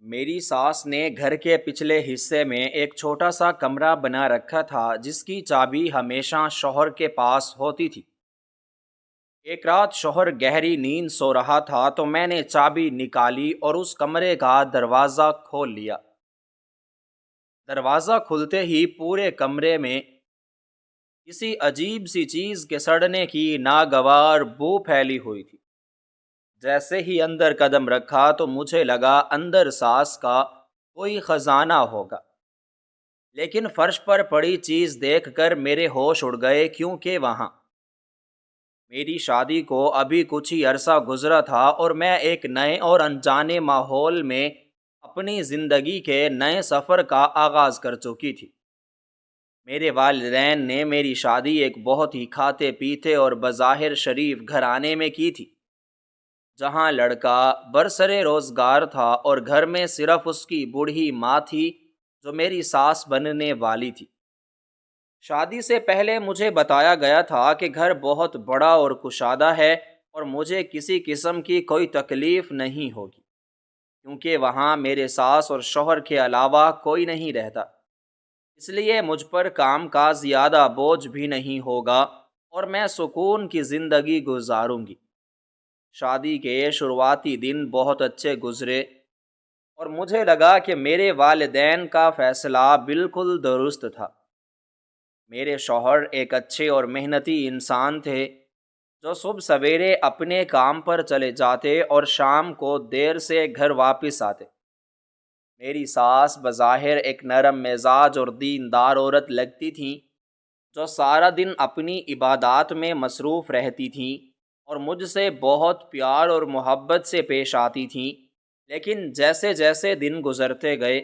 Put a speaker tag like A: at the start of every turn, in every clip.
A: میری ساس نے گھر کے پچھلے حصے میں ایک چھوٹا سا کمرہ بنا رکھا تھا جس کی چابی ہمیشہ شوہر کے پاس ہوتی تھی۔ ایک رات شوہر گہری نیند سو رہا تھا تو میں نے چابی نکالی اور اس کمرے کا دروازہ کھول لیا۔ دروازہ کھلتے ہی پورے کمرے میں کسی عجیب سی چیز کے سڑنے کی ناگوار بو پھیلی ہوئی تھی۔ جیسے ہی اندر قدم رکھا تو مجھے لگا اندر ساس کا کوئی خزانہ ہوگا، لیکن فرش پر پڑی چیز دیکھ کر میرے ہوش اڑ گئے، کیونکہ وہاں میری شادی کو ابھی کچھ ہی عرصہ گزرا تھا اور میں ایک نئے اور انجانے ماحول میں اپنی زندگی کے نئے سفر کا آغاز کر چکی تھی۔ میرے والدین نے میری شادی ایک بہت ہی کھاتے پیتے اور بظاہر شریف گھرانے میں کی تھی، جہاں لڑکا برسرے روزگار تھا اور گھر میں صرف اس کی بوڑھی ماں تھی جو میری ساس بننے والی تھی۔ شادی سے پہلے مجھے بتایا گیا تھا کہ گھر بہت بڑا اور کشادہ ہے اور مجھے کسی قسم کی کوئی تکلیف نہیں ہوگی، کیونکہ وہاں میرے ساس اور شوہر کے علاوہ کوئی نہیں رہتا۔ اس لیے مجھ پر کام کا زیادہ بوجھ بھی نہیں ہوگا اور میں سکون کی زندگی گزاروں گی۔ شادی کے شروعاتی دن بہت اچھے گزرے اور مجھے لگا کہ میرے والدین کا فیصلہ بالکل درست تھا۔ میرے شوہر ایک اچھے اور محنتی انسان تھے جو صبح سویرے اپنے کام پر چلے جاتے اور شام کو دیر سے گھر واپس آتے۔ میری ساس بظاہر ایک نرم مزاج اور دیندار عورت لگتی تھیں جو سارا دن اپنی عبادات میں مصروف رہتی تھیں اور مجھ سے بہت پیار اور محبت سے پیش آتی تھیں، لیکن جیسے جیسے دن گزرتے گئے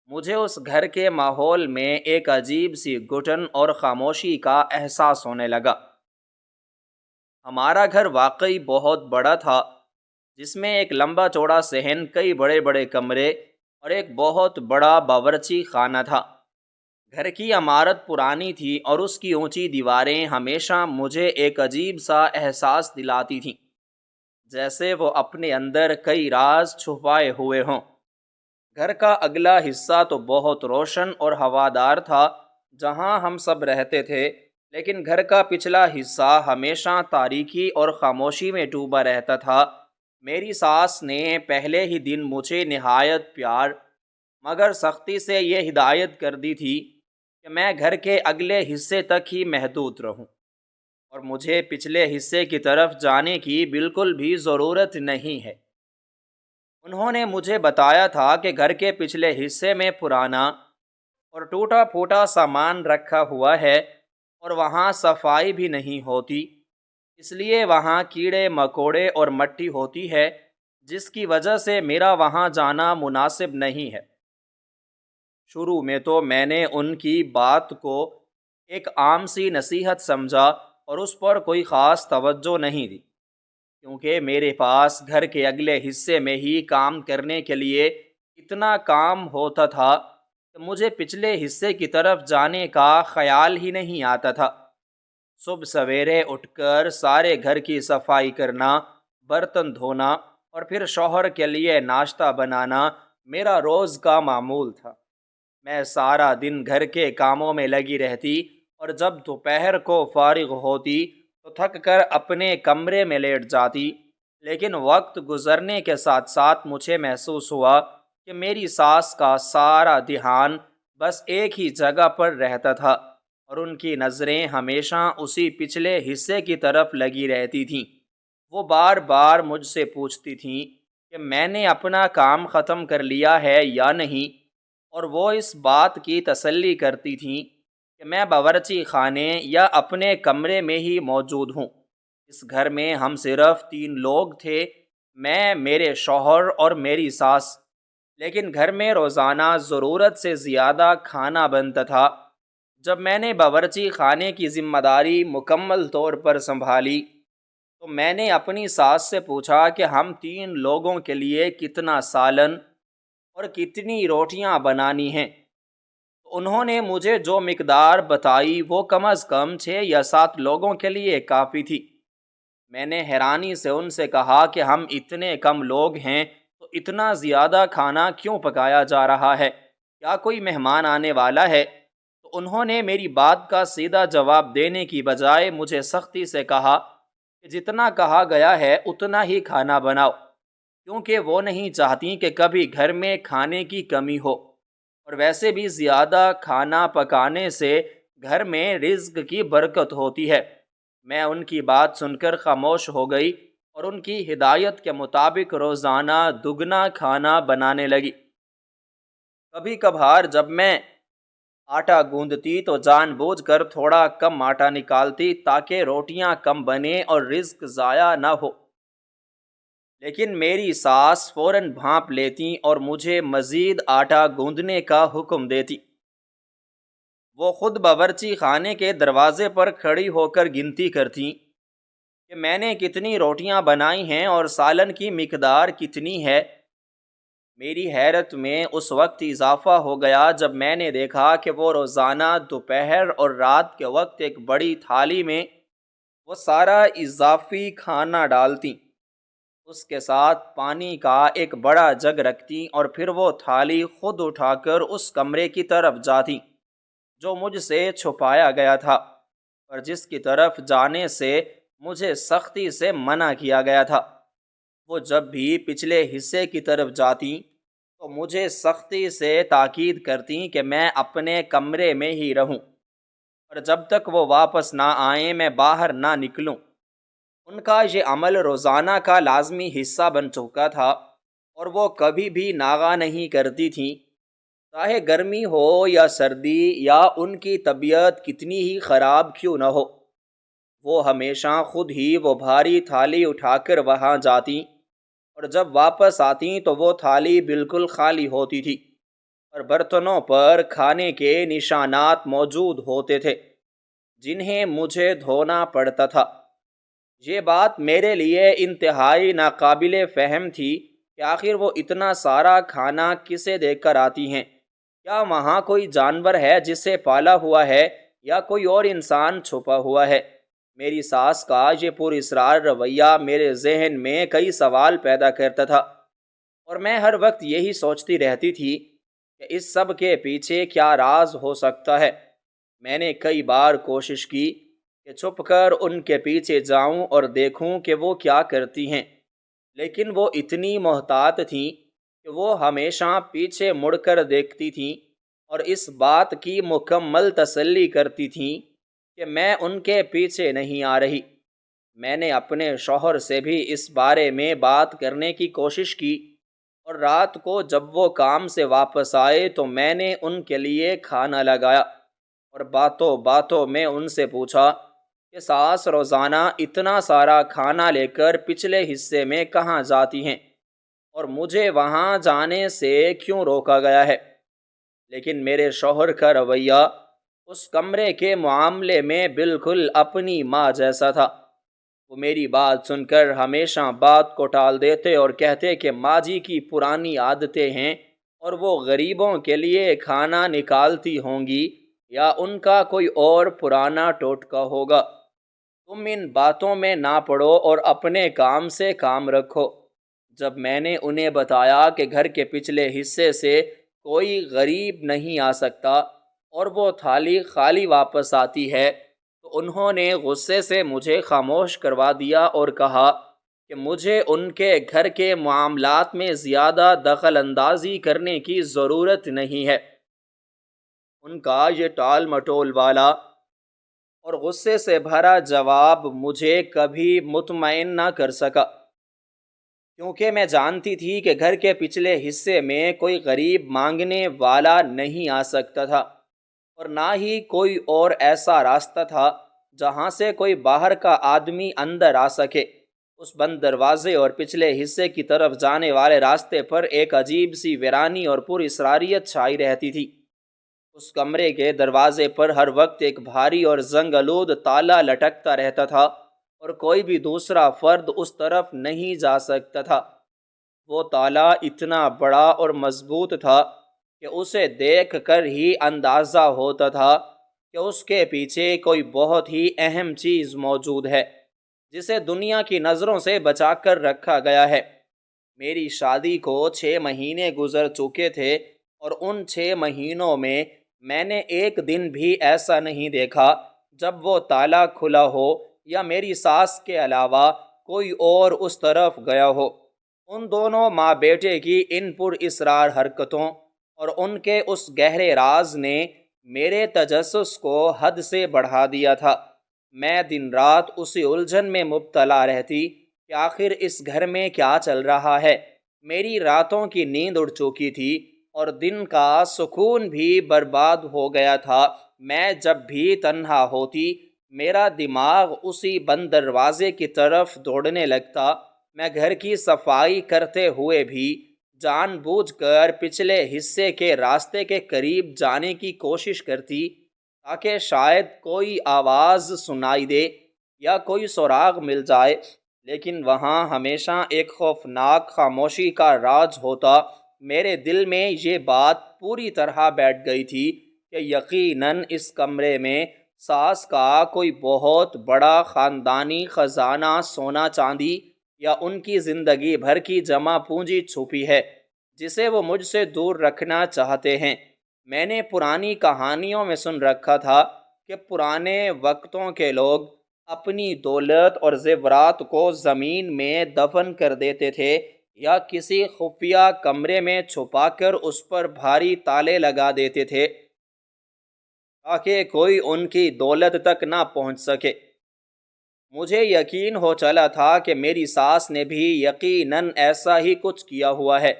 A: مجھے اس گھر کے ماحول میں ایک عجیب سی گھٹن اور خاموشی کا احساس ہونے لگا۔ ہمارا گھر واقعی بہت بڑا تھا، جس میں ایک لمبا چوڑا صحن، کئی بڑے بڑے کمرے اور ایک بہت بڑا باورچی خانہ تھا۔ گھر کی عمارت پرانی تھی اور اس کی اونچی دیواریں ہمیشہ مجھے ایک عجیب سا احساس دلاتی تھیں، جیسے وہ اپنے اندر کئی راز چھپائے ہوئے ہوں۔ گھر کا اگلا حصہ تو بہت روشن اور ہوادار تھا جہاں ہم سب رہتے تھے، لیکن گھر کا پچھلا حصہ ہمیشہ تاریکی اور خاموشی میں ڈوبا رہتا تھا۔ میری ساس نے پہلے ہی دن مجھے نہایت پیار مگر سختی سے یہ ہدایت کر دی تھی کہ میں گھر کے اگلے حصے تک ہی محدود رہوں اور مجھے پچھلے حصے کی طرف جانے کی بالکل بھی ضرورت نہیں ہے۔ انہوں نے مجھے بتایا تھا کہ گھر کے پچھلے حصے میں پرانا اور ٹوٹا پھوٹا سامان رکھا ہوا ہے اور وہاں صفائی بھی نہیں ہوتی، اس لیے وہاں کیڑے مکوڑے اور مٹی ہوتی ہے، جس کی وجہ سے میرا وہاں جانا مناسب نہیں ہے۔ شروع میں تو میں نے ان کی بات کو ایک عام سی نصیحت سمجھا اور اس پر کوئی خاص توجہ نہیں دی، کیونکہ میرے پاس گھر کے اگلے حصے میں ہی کام کرنے کے لیے اتنا کام ہوتا تھا کہ مجھے پچھلے حصے کی طرف جانے کا خیال ہی نہیں آتا تھا۔ صبح سویرے اٹھ کر سارے گھر کی صفائی کرنا، برتن دھونا اور پھر شوہر کے لیے ناشتہ بنانا میرا روز کا معمول تھا۔ میں سارا دن گھر کے کاموں میں لگی رہتی اور جب دوپہر کو فارغ ہوتی تو تھک کر اپنے کمرے میں لیٹ جاتی، لیکن وقت گزرنے کے ساتھ ساتھ مجھے محسوس ہوا کہ میری ساس کا سارا دھیان بس ایک ہی جگہ پر رہتا تھا اور ان کی نظریں ہمیشہ اسی پچھلے حصے کی طرف لگی رہتی تھیں۔ وہ بار بار مجھ سے پوچھتی تھیں کہ میں نے اپنا کام ختم کر لیا ہے یا نہیں، اور وہ اس بات کی تسلی کرتی تھیں کہ میں باورچی خانے یا اپنے کمرے میں ہی موجود ہوں۔ اس گھر میں ہم صرف 3 لوگ تھے، میں، میرے شوہر اور میری ساس، لیکن گھر میں روزانہ ضرورت سے زیادہ کھانا بنتا تھا۔ جب میں نے باورچی خانے کی ذمہ داری مکمل طور پر سنبھالی تو میں نے اپنی ساس سے پوچھا کہ ہم 3 لوگوں کے لیے کتنا سالن اور کتنی روٹیاں بنانی ہیں۔ تو انہوں نے مجھے جو مقدار بتائی وہ کم از کم 6 یا 7 لوگوں کے لیے کافی تھی۔ میں نے حیرانی سے ان سے کہا کہ ہم اتنے کم لوگ ہیں تو اتنا زیادہ کھانا کیوں پکایا جا رہا ہے؟ کیا کوئی مہمان آنے والا ہے؟ تو انہوں نے میری بات کا سیدھا جواب دینے کی بجائے مجھے سختی سے کہا کہ جتنا کہا گیا ہے اتنا ہی کھانا بناؤ، کیونکہ وہ نہیں چاہتی کہ کبھی گھر میں کھانے کی کمی ہو، اور ویسے بھی زیادہ کھانا پکانے سے گھر میں رزق کی برکت ہوتی ہے۔ میں ان کی بات سن کر خاموش ہو گئی اور ان کی ہدایت کے مطابق روزانہ دگنا کھانا بنانے لگی۔ کبھی کبھار جب میں آٹا گوندتی تو جان بوجھ کر تھوڑا کم آٹا نکالتی تاکہ روٹیاں کم بنیں اور رزق ضائع نہ ہو، لیکن میری ساس فوراً بھانپ لیتی اور مجھے مزید آٹا گوندنے کا حکم دیتی۔ وہ خود باورچی خانے کے دروازے پر کھڑی ہو کر گنتی کرتی کہ میں نے کتنی روٹیاں بنائی ہیں اور سالن کی مقدار کتنی ہے۔ میری حیرت میں اس وقت اضافہ ہو گیا جب میں نے دیکھا کہ وہ روزانہ دوپہر اور رات کے وقت ایک بڑی تھالی میں وہ سارا اضافی کھانا ڈالتی، اس کے ساتھ پانی کا ایک بڑا جگ رکھتی اور پھر وہ تھالی خود اٹھا کر اس کمرے کی طرف جاتی جو مجھ سے چھپایا گیا تھا اور جس کی طرف جانے سے مجھے سختی سے منع کیا گیا تھا۔ وہ جب بھی پچھلے حصے کی طرف جاتی تو مجھے سختی سے تاکید کرتی کہ میں اپنے کمرے میں ہی رہوں اور جب تک وہ واپس نہ آئیں میں باہر نہ نکلوں۔ ان کا یہ عمل روزانہ کا لازمی حصہ بن چکا تھا اور وہ کبھی بھی ناغہ نہیں کرتی تھیں، چاہے گرمی ہو یا سردی یا ان کی طبیعت کتنی ہی خراب کیوں نہ ہو۔ وہ ہمیشہ خود ہی وہ بھاری تھالی اٹھا کر وہاں جاتی اور جب واپس آتی تو وہ تھالی بالکل خالی ہوتی تھی اور برتنوں پر کھانے کے نشانات موجود ہوتے تھے جنہیں مجھے دھونا پڑتا تھا۔ یہ بات میرے لیے انتہائی ناقابل فہم تھی کہ آخر وہ اتنا سارا کھانا کسے دے کر آتی ہیں؟ کیا وہاں کوئی جانور ہے جسے پالا ہوا ہے یا کوئی اور انسان چھپا ہوا ہے؟ میری ساس کا یہ پراسرار رویہ میرے ذہن میں کئی سوال پیدا کرتا تھا اور میں ہر وقت یہی سوچتی رہتی تھی کہ اس سب کے پیچھے کیا راز ہو سکتا ہے۔ میں نے کئی بار کوشش کی کہ چھپ کر ان کے پیچھے جاؤں اور دیکھوں کہ وہ کیا کرتی ہیں، لیکن وہ اتنی محتاط تھیں کہ وہ ہمیشہ پیچھے مڑ کر دیکھتی تھیں اور اس بات کی مکمل تسلی کرتی تھیں کہ میں ان کے پیچھے نہیں آ رہی۔ میں نے اپنے شوہر سے بھی اس بارے میں بات کرنے کی کوشش کی اور رات کو جب وہ کام سے واپس آئے تو میں نے ان کے لیے کھانا لگایا اور باتوں باتوں میں ان سے پوچھا کہ ساس روزانہ اتنا سارا کھانا لے کر پچھلے حصے میں کہاں جاتی ہیں اور مجھے وہاں جانے سے کیوں روکا گیا ہے؟ لیکن میرے شوہر کا رویہ اس کمرے کے معاملے میں بالکل اپنی ماں جیسا تھا۔ وہ میری بات سن کر ہمیشہ بات کو ٹال دیتے اور کہتے کہ ماں جی کی پرانی عادتیں ہیں اور وہ غریبوں کے لیے کھانا نکالتی ہوں گی یا ان کا کوئی اور پرانا ٹوٹکا ہوگا۔ تم ان باتوں میں نہ پڑو اور اپنے کام سے کام رکھو۔ جب میں نے انہیں بتایا کہ گھر کے پچھلے حصے سے کوئی غریب نہیں آ سکتا اور وہ تھالی خالی واپس آتی ہے تو انہوں نے غصے سے مجھے خاموش کروا دیا اور کہا کہ مجھے ان کے گھر کے معاملات میں زیادہ دخل اندازی کرنے کی ضرورت نہیں ہے۔ ان کا یہ ٹال مٹول والا اور غصے سے بھرا جواب مجھے کبھی مطمئن نہ کر سکا، کیونکہ میں جانتی تھی کہ گھر کے پچھلے حصے میں کوئی غریب مانگنے والا نہیں آ سکتا تھا اور نہ ہی کوئی اور ایسا راستہ تھا جہاں سے کوئی باہر کا آدمی اندر آ سکے۔ اس بند دروازے اور پچھلے حصے کی طرف جانے والے راستے پر ایک عجیب سی ویرانی اور پر اسراریت چھائی رہتی تھی۔ اس کمرے کے دروازے پر ہر وقت ایک بھاری اور زنگ آلود تالا لٹکتا رہتا تھا اور کوئی بھی دوسرا فرد اس طرف نہیں جا سکتا تھا۔ وہ تالا اتنا بڑا اور مضبوط تھا کہ اسے دیکھ کر ہی اندازہ ہوتا تھا کہ اس کے پیچھے کوئی بہت ہی اہم چیز موجود ہے جسے دنیا کی نظروں سے بچا کر رکھا گیا ہے۔ میری شادی کو 6 مہینے گزر چکے تھے، اور ان 6 مہینوں میں نے ایک دن بھی ایسا نہیں دیکھا جب وہ تالا کھلا ہو یا میری ساس کے علاوہ کوئی اور اس طرف گیا ہو۔ ان دونوں ماں بیٹے کی ان پر اسرار حرکتوں اور ان کے اس گہرے راز نے میرے تجسس کو حد سے بڑھا دیا تھا۔ میں دن رات اسی الجھن میں مبتلا رہتی کہ آخر اس گھر میں کیا چل رہا ہے۔ میری راتوں کی نیند اڑ چکی تھی اور دن کا سکون بھی برباد ہو گیا تھا۔ میں جب بھی تنہا ہوتی، میرا دماغ اسی بند دروازے کی طرف دوڑنے لگتا۔ میں گھر کی صفائی کرتے ہوئے بھی جان بوجھ کر پچھلے حصے کے راستے کے قریب جانے کی کوشش کرتی، تاکہ شاید کوئی آواز سنائی دے یا کوئی سراغ مل جائے، لیکن وہاں ہمیشہ ایک خوفناک خاموشی کا راج ہوتا۔ میرے دل میں یہ بات پوری طرح بیٹھ گئی تھی کہ یقیناً اس کمرے میں ساس کا کوئی بہت بڑا خاندانی خزانہ، سونا چاندی یا ان کی زندگی بھر کی جمع پونجی چھپی ہے، جسے وہ مجھ سے دور رکھنا چاہتے ہیں۔ میں نے پرانی کہانیوں میں سن رکھا تھا کہ پرانے وقتوں کے لوگ اپنی دولت اور زیورات کو زمین میں دفن کر دیتے تھے یا کسی خفیہ کمرے میں چھپا کر اس پر بھاری تالے لگا دیتے تھے تاکہ کوئی ان کی دولت تک نہ پہنچ سکے۔ مجھے یقین ہو چلا تھا کہ میری ساس نے بھی یقیناً ایسا ہی کچھ کیا ہوا ہے،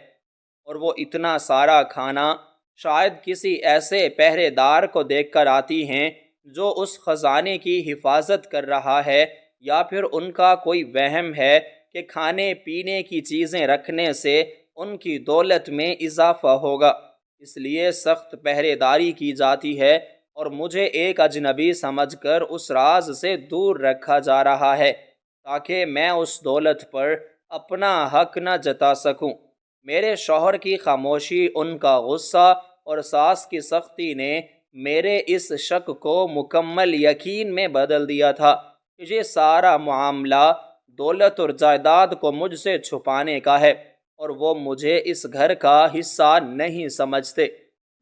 A: اور وہ اتنا سارا کھانا شاید کسی ایسے پہرے دار کو دیکھ کر آتی ہیں جو اس خزانے کی حفاظت کر رہا ہے، یا پھر ان کا کوئی وہم ہے کہ کھانے پینے کی چیزیں رکھنے سے ان کی دولت میں اضافہ ہوگا، اس لیے سخت پہرے داری کی جاتی ہے اور مجھے ایک اجنبی سمجھ کر اس راز سے دور رکھا جا رہا ہے تاکہ میں اس دولت پر اپنا حق نہ جتا سکوں۔ میرے شوہر کی خاموشی، ان کا غصہ اور ساس کی سختی نے میرے اس شک کو مکمل یقین میں بدل دیا تھا کہ یہ سارا معاملہ دولت اور جائیداد کو مجھ سے چھپانے کا ہے، اور وہ مجھے اس گھر کا حصہ نہیں سمجھتے،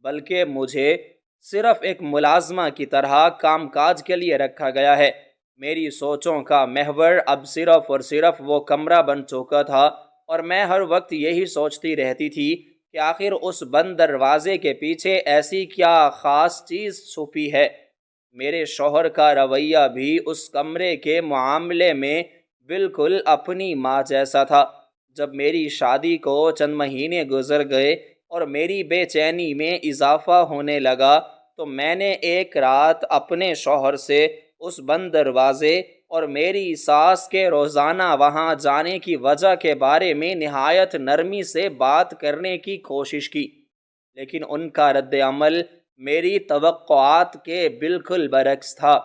A: بلکہ مجھے صرف ایک ملازمہ کی طرح کام کاج کے لیے رکھا گیا ہے۔ میری سوچوں کا محور اب صرف اور صرف وہ کمرہ بن چکا تھا، اور میں ہر وقت یہی سوچتی رہتی تھی کہ آخر اس بند دروازے کے پیچھے ایسی کیا خاص چیز چھپی ہے۔ میرے شوہر کا رویہ بھی اس کمرے کے معاملے میں بالکل اپنی ماں جیسا تھا۔ جب میری شادی کو چند مہینے گزر گئے اور میری بے چینی میں اضافہ ہونے لگا، تو میں نے ایک رات اپنے شوہر سے اس بند دروازے اور میری ساس کے روزانہ وہاں جانے کی وجہ کے بارے میں نہایت نرمی سے بات کرنے کی کوشش کی، لیکن ان کا رد عمل میری توقعات کے بالکل برعکس تھا۔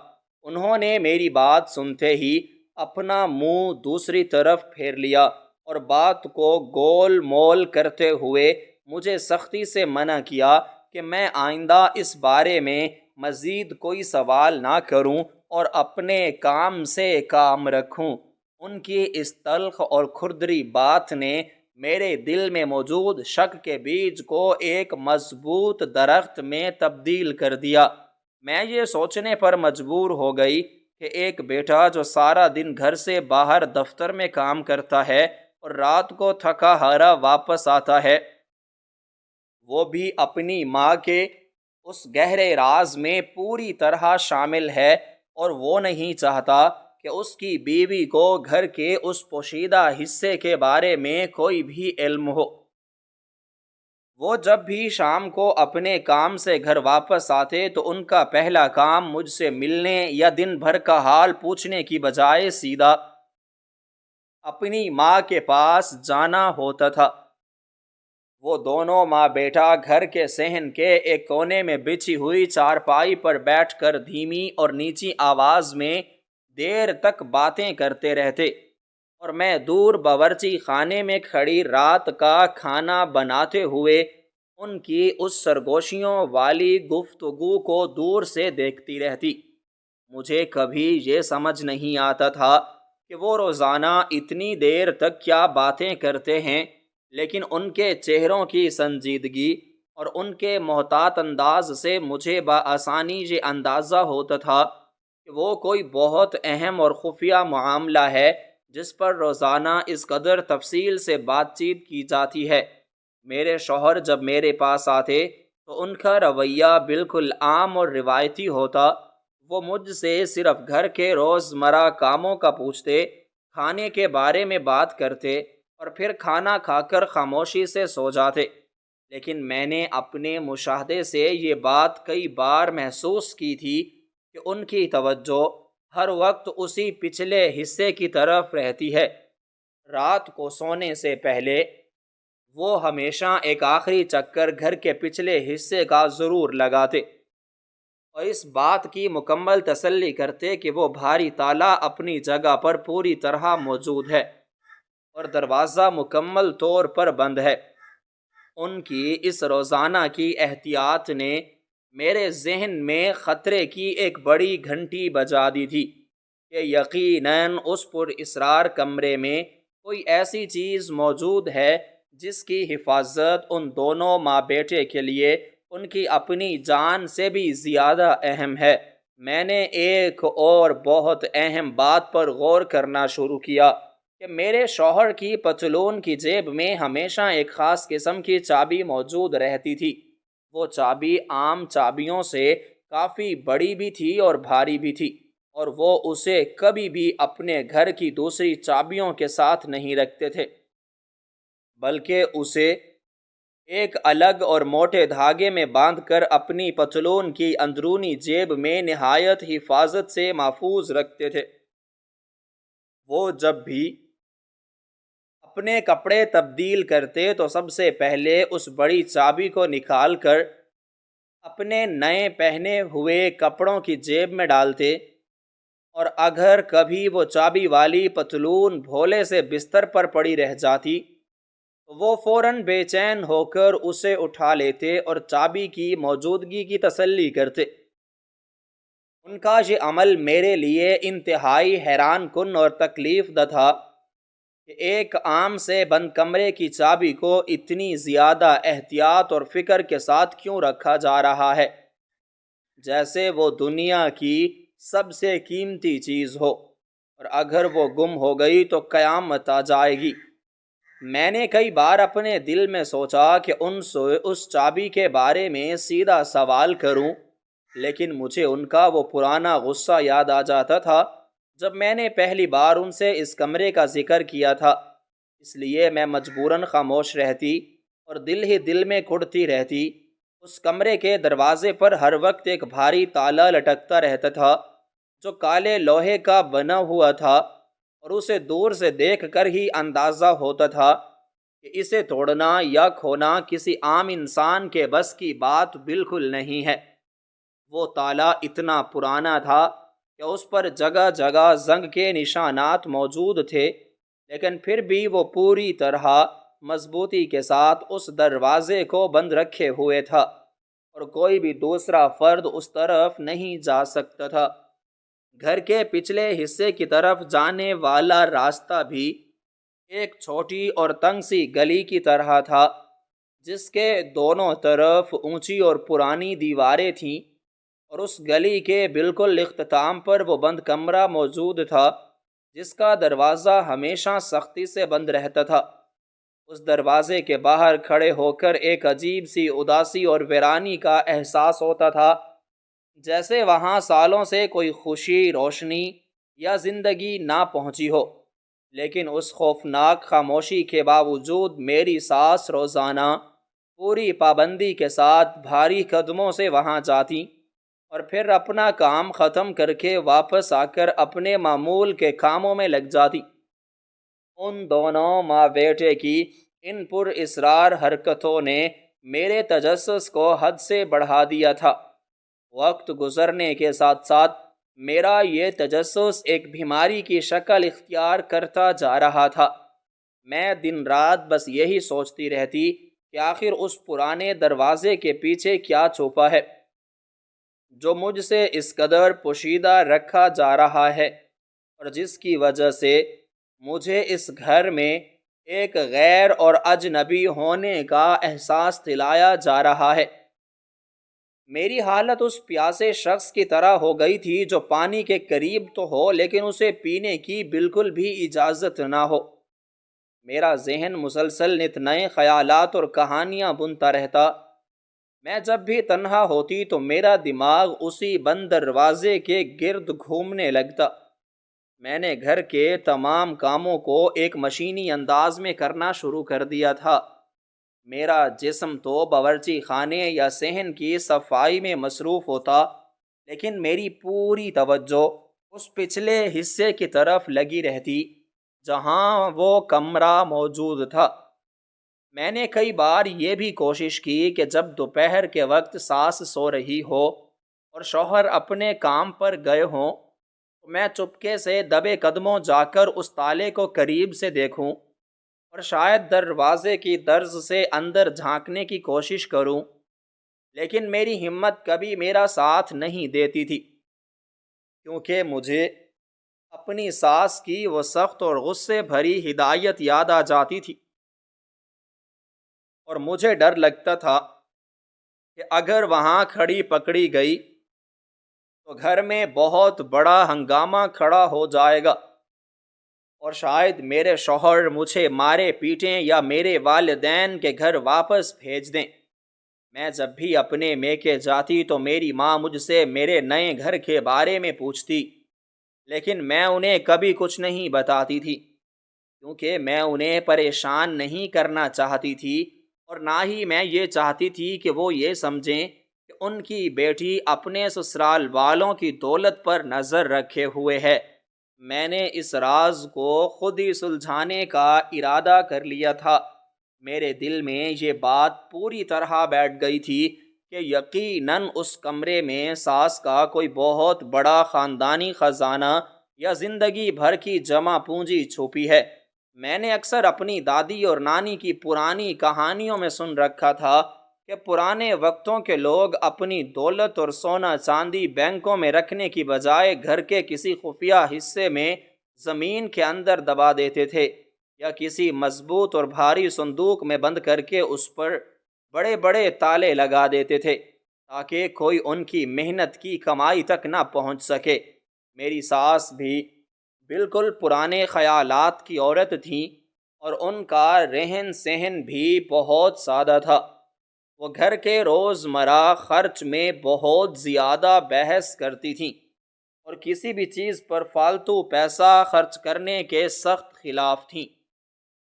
A: انہوں نے میری بات سنتے ہی اپنا منہ دوسری طرف پھیر لیا اور بات کو گول مول کرتے ہوئے مجھے سختی سے منع کیا کہ میں آئندہ اس بارے میں مزید کوئی سوال نہ کروں اور اپنے کام سے کام رکھوں۔ ان کی اس تلخ اور کھردری بات نے میرے دل میں موجود شک کے بیج کو ایک مضبوط درخت میں تبدیل کر دیا۔ میں یہ سوچنے پر مجبور ہو گئی کہ ایک بیٹا جو سارا دن گھر سے باہر دفتر میں کام کرتا ہے اور رات کو تھکا ہارا واپس آتا ہے، وہ بھی اپنی ماں کے اس گہرے راز میں پوری طرح شامل ہے، اور وہ نہیں چاہتا کہ اس کی بیوی کو گھر کے اس پوشیدہ حصے کے بارے میں کوئی بھی علم ہو۔ وہ جب بھی شام کو اپنے کام سے گھر واپس آتے تو ان کا پہلا کام مجھ سے ملنے یا دن بھر کا حال پوچھنے کی بجائے سیدھا اپنی ماں کے پاس جانا ہوتا تھا۔ وہ دونوں ماں بیٹا گھر کے صحن کے ایک کونے میں بچھی ہوئی چارپائی پر بیٹھ کر دھیمی اور نیچی آواز میں دیر تک باتیں کرتے رہتے، اور میں دور باورچی خانے میں کھڑی رات کا کھانا بناتے ہوئے ان کی اس سرگوشیوں والی گفتگو کو دور سے دیکھتی رہتی۔ مجھے کبھی یہ سمجھ نہیں آتا تھا کہ وہ روزانہ اتنی دیر تک کیا باتیں کرتے ہیں، لیکن ان کے چہروں کی سنجیدگی اور ان کے محتاط انداز سے مجھے بآسانی یہ اندازہ ہوتا تھا کہ وہ کوئی بہت اہم اور خفیہ معاملہ ہے جس پر روزانہ اس قدر تفصیل سے بات چیت کی جاتی ہے۔ میرے شوہر جب میرے پاس آتے تو ان کا رویہ بالکل عام اور روایتی ہوتا۔ وہ مجھ سے صرف گھر کے روزمرہ کاموں کا پوچھتے، کھانے کے بارے میں بات کرتے اور پھر کھانا کھا کر خاموشی سے سو جاتے۔ لیکن میں نے اپنے مشاہدے سے یہ بات کئی بار محسوس کی تھی کہ ان کی توجہ ہر وقت اسی پچھلے حصے کی طرف رہتی ہے۔ رات کو سونے سے پہلے وہ ہمیشہ ایک آخری چکر گھر کے پچھلے حصے کا ضرور لگاتے اور اس بات کی مکمل تسلی کرتے کہ وہ بھاری تالا اپنی جگہ پر پوری طرح موجود ہے اور دروازہ مکمل طور پر بند ہے۔ ان کی اس روزانہ کی احتیاط نے میرے ذہن میں خطرے کی ایک بڑی گھنٹی بجا دی تھی کہ یقیناً اس پر اسرار کمرے میں کوئی ایسی چیز موجود ہے جس کی حفاظت ان دونوں ماں بیٹے کے لیے ان کی اپنی جان سے بھی زیادہ اہم ہے۔ میں نے ایک اور بہت اہم بات پر غور کرنا شروع کیا کہ میرے شوہر کی پتلون کی جیب میں ہمیشہ ایک خاص قسم کی چابی موجود رہتی تھی۔ وہ چابی عام چابیوں سے کافی بڑی بھی تھی اور بھاری بھی تھی، اور وہ اسے کبھی بھی اپنے گھر کی دوسری چابیوں کے ساتھ نہیں رکھتے تھے، بلکہ اسے ایک الگ اور موٹے دھاگے میں باندھ کر اپنی پتلون کی اندرونی جیب میں نہایت حفاظت سے محفوظ رکھتے تھے۔ وہ جب بھی اپنے کپڑے تبدیل کرتے تو سب سے پہلے اس بڑی چابی کو نکال کر اپنے نئے پہنے ہوئے کپڑوں کی جیب میں ڈالتے، اور اگر کبھی وہ چابی والی پتلون بھولے سے بستر پر پڑی رہ جاتی تو وہ فوراً بے چین ہو کر اسے اٹھا لیتے اور چابی کی موجودگی کی تسلی کرتے۔ ان کا یہ عمل میرے لیے انتہائی حیران کن اور تکلیف دہ تھا کہ ایک عام سے بند کمرے کی چابی کو اتنی زیادہ احتیاط اور فکر کے ساتھ کیوں رکھا جا رہا ہے، جیسے وہ دنیا کی سب سے قیمتی چیز ہو، اور اگر وہ گم ہو گئی تو قیامت آ جائے گی۔ میں نے کئی بار اپنے دل میں سوچا کہ ان سے اس چابی کے بارے میں سیدھا سوال کروں، لیکن مجھے ان کا وہ پرانا غصہ یاد آ جاتا تھا جب میں نے پہلی بار ان سے اس کمرے کا ذکر کیا تھا۔ اس لیے میں مجبوراً خاموش رہتی اور دل ہی دل میں کڑتی رہتی۔ اس کمرے کے دروازے پر ہر وقت ایک بھاری تالا لٹکتا رہتا تھا جو کالے لوہے کا بنا ہوا تھا، اور اسے دور سے دیکھ کر ہی اندازہ ہوتا تھا کہ اسے توڑنا یا کھونا کسی عام انسان کے بس کی بات بالکل نہیں ہے۔ وہ تالا اتنا پرانا تھا کہ اس پر جگہ جگہ زنگ کے نشانات موجود تھے، لیکن پھر بھی وہ پوری طرح مضبوطی کے ساتھ اس دروازے کو بند رکھے ہوئے تھا، اور کوئی بھی دوسرا فرد اس طرف نہیں جا سکتا تھا۔ گھر کے پچھلے حصے کی طرف جانے والا راستہ بھی ایک چھوٹی اور تنگ سی گلی کی طرح تھا، جس کے دونوں طرف اونچی اور پرانی دیواریں تھیں، اور اس گلی کے بالکل اختتام پر وہ بند کمرہ موجود تھا جس کا دروازہ ہمیشہ سختی سے بند رہتا تھا۔ اس دروازے کے باہر کھڑے ہو کر ایک عجیب سی اداسی اور ویرانی کا احساس ہوتا تھا، جیسے وہاں سالوں سے کوئی خوشی، روشنی یا زندگی نہ پہنچی ہو۔ لیکن اس خوفناک خاموشی کے باوجود میری سانس روزانہ پوری پابندی کے ساتھ بھاری قدموں سے وہاں جاتی اور پھر اپنا کام ختم کر کے واپس آ کر اپنے معمول کے کاموں میں لگ جاتی۔ ان دونوں ماں بیٹے کی ان پر اسرار حرکتوں نے میرے تجسس کو حد سے بڑھا دیا تھا۔ وقت گزرنے کے ساتھ ساتھ میرا یہ تجسس ایک بیماری کی شکل اختیار کرتا جا رہا تھا۔ میں دن رات بس یہی سوچتی رہتی کہ آخر اس پرانے دروازے کے پیچھے کیا چھپا ہے جو مجھ سے اس قدر پوشیدہ رکھا جا رہا ہے، اور جس کی وجہ سے مجھے اس گھر میں ایک غیر اور اجنبی ہونے کا احساس دلایا جا رہا ہے۔ میری حالت اس پیاسے شخص کی طرح ہو گئی تھی جو پانی کے قریب تو ہو لیکن اسے پینے کی بالکل بھی اجازت نہ ہو۔ میرا ذہن مسلسل نت نئے خیالات اور کہانیاں بنتا رہتا۔ میں جب بھی تنہا ہوتی تو میرا دماغ اسی بند دروازے کے گرد گھومنے لگتا۔ میں نے گھر کے تمام کاموں کو ایک مشینی انداز میں کرنا شروع کر دیا تھا۔ میرا جسم تو باورچی خانے یا صحن کی صفائی میں مصروف ہوتا، لیکن میری پوری توجہ اس پچھلے حصے کی طرف لگی رہتی جہاں وہ کمرہ موجود تھا۔ میں نے کئی بار یہ بھی کوشش کی کہ جب دوپہر کے وقت ساس سو رہی ہو اور شوہر اپنے کام پر گئے ہوں تو میں چپکے سے دبے قدموں جا کر اس تالے کو قریب سے دیکھوں اور شاید دروازے کی درز سے اندر جھانکنے کی کوشش کروں، لیکن میری ہمت کبھی میرا ساتھ نہیں دیتی تھی، کیونکہ مجھے اپنی ساس کی وہ سخت اور غصے بھری ہدایت یاد آ جاتی تھی، اور مجھے ڈر لگتا تھا کہ اگر وہاں کھڑی پکڑی گئی تو گھر میں بہت بڑا ہنگامہ کھڑا ہو جائے گا اور شاید میرے شوہر مجھے مارے پیٹیں یا میرے والدین کے گھر واپس بھیج دیں۔ میں جب بھی اپنے میکے جاتی تو میری ماں مجھ سے میرے نئے گھر کے بارے میں پوچھتی، لیکن میں انہیں کبھی کچھ نہیں بتاتی تھی، کیونکہ میں انہیں پریشان نہیں کرنا چاہتی تھی، اور نہ ہی میں یہ چاہتی تھی کہ وہ یہ سمجھیں کہ ان کی بیٹی اپنے سسرال والوں کی دولت پر نظر رکھے ہوئے ہے۔ میں نے اس راز کو خود ہی سلجھانے کا ارادہ کر لیا تھا۔ میرے دل میں یہ بات پوری طرح بیٹھ گئی تھی کہ یقیناً اس کمرے میں ساس کا کوئی بہت بڑا خاندانی خزانہ یا زندگی بھر کی جمع پونجی چھپی ہے۔ میں نے اکثر اپنی دادی اور نانی کی پرانی کہانیوں میں سن رکھا تھا کہ پرانے وقتوں کے لوگ اپنی دولت اور سونا چاندی بینکوں میں رکھنے کی بجائے گھر کے کسی خفیہ حصے میں زمین کے اندر دبا دیتے تھے، یا کسی مضبوط اور بھاری صندوق میں بند کر کے اس پر بڑے بڑے تالے لگا دیتے تھے تاکہ کوئی ان کی محنت کی کمائی تک نہ پہنچ سکے۔ میری ساس بھی بالکل پرانے خیالات کی عورت تھیں، اور ان کا رہن سہن بھی بہت سادہ تھا۔ وہ گھر کے روزمرہ خرچ میں بہت زیادہ بحث کرتی تھیں اور کسی بھی چیز پر فالتو پیسہ خرچ کرنے کے سخت خلاف تھیں۔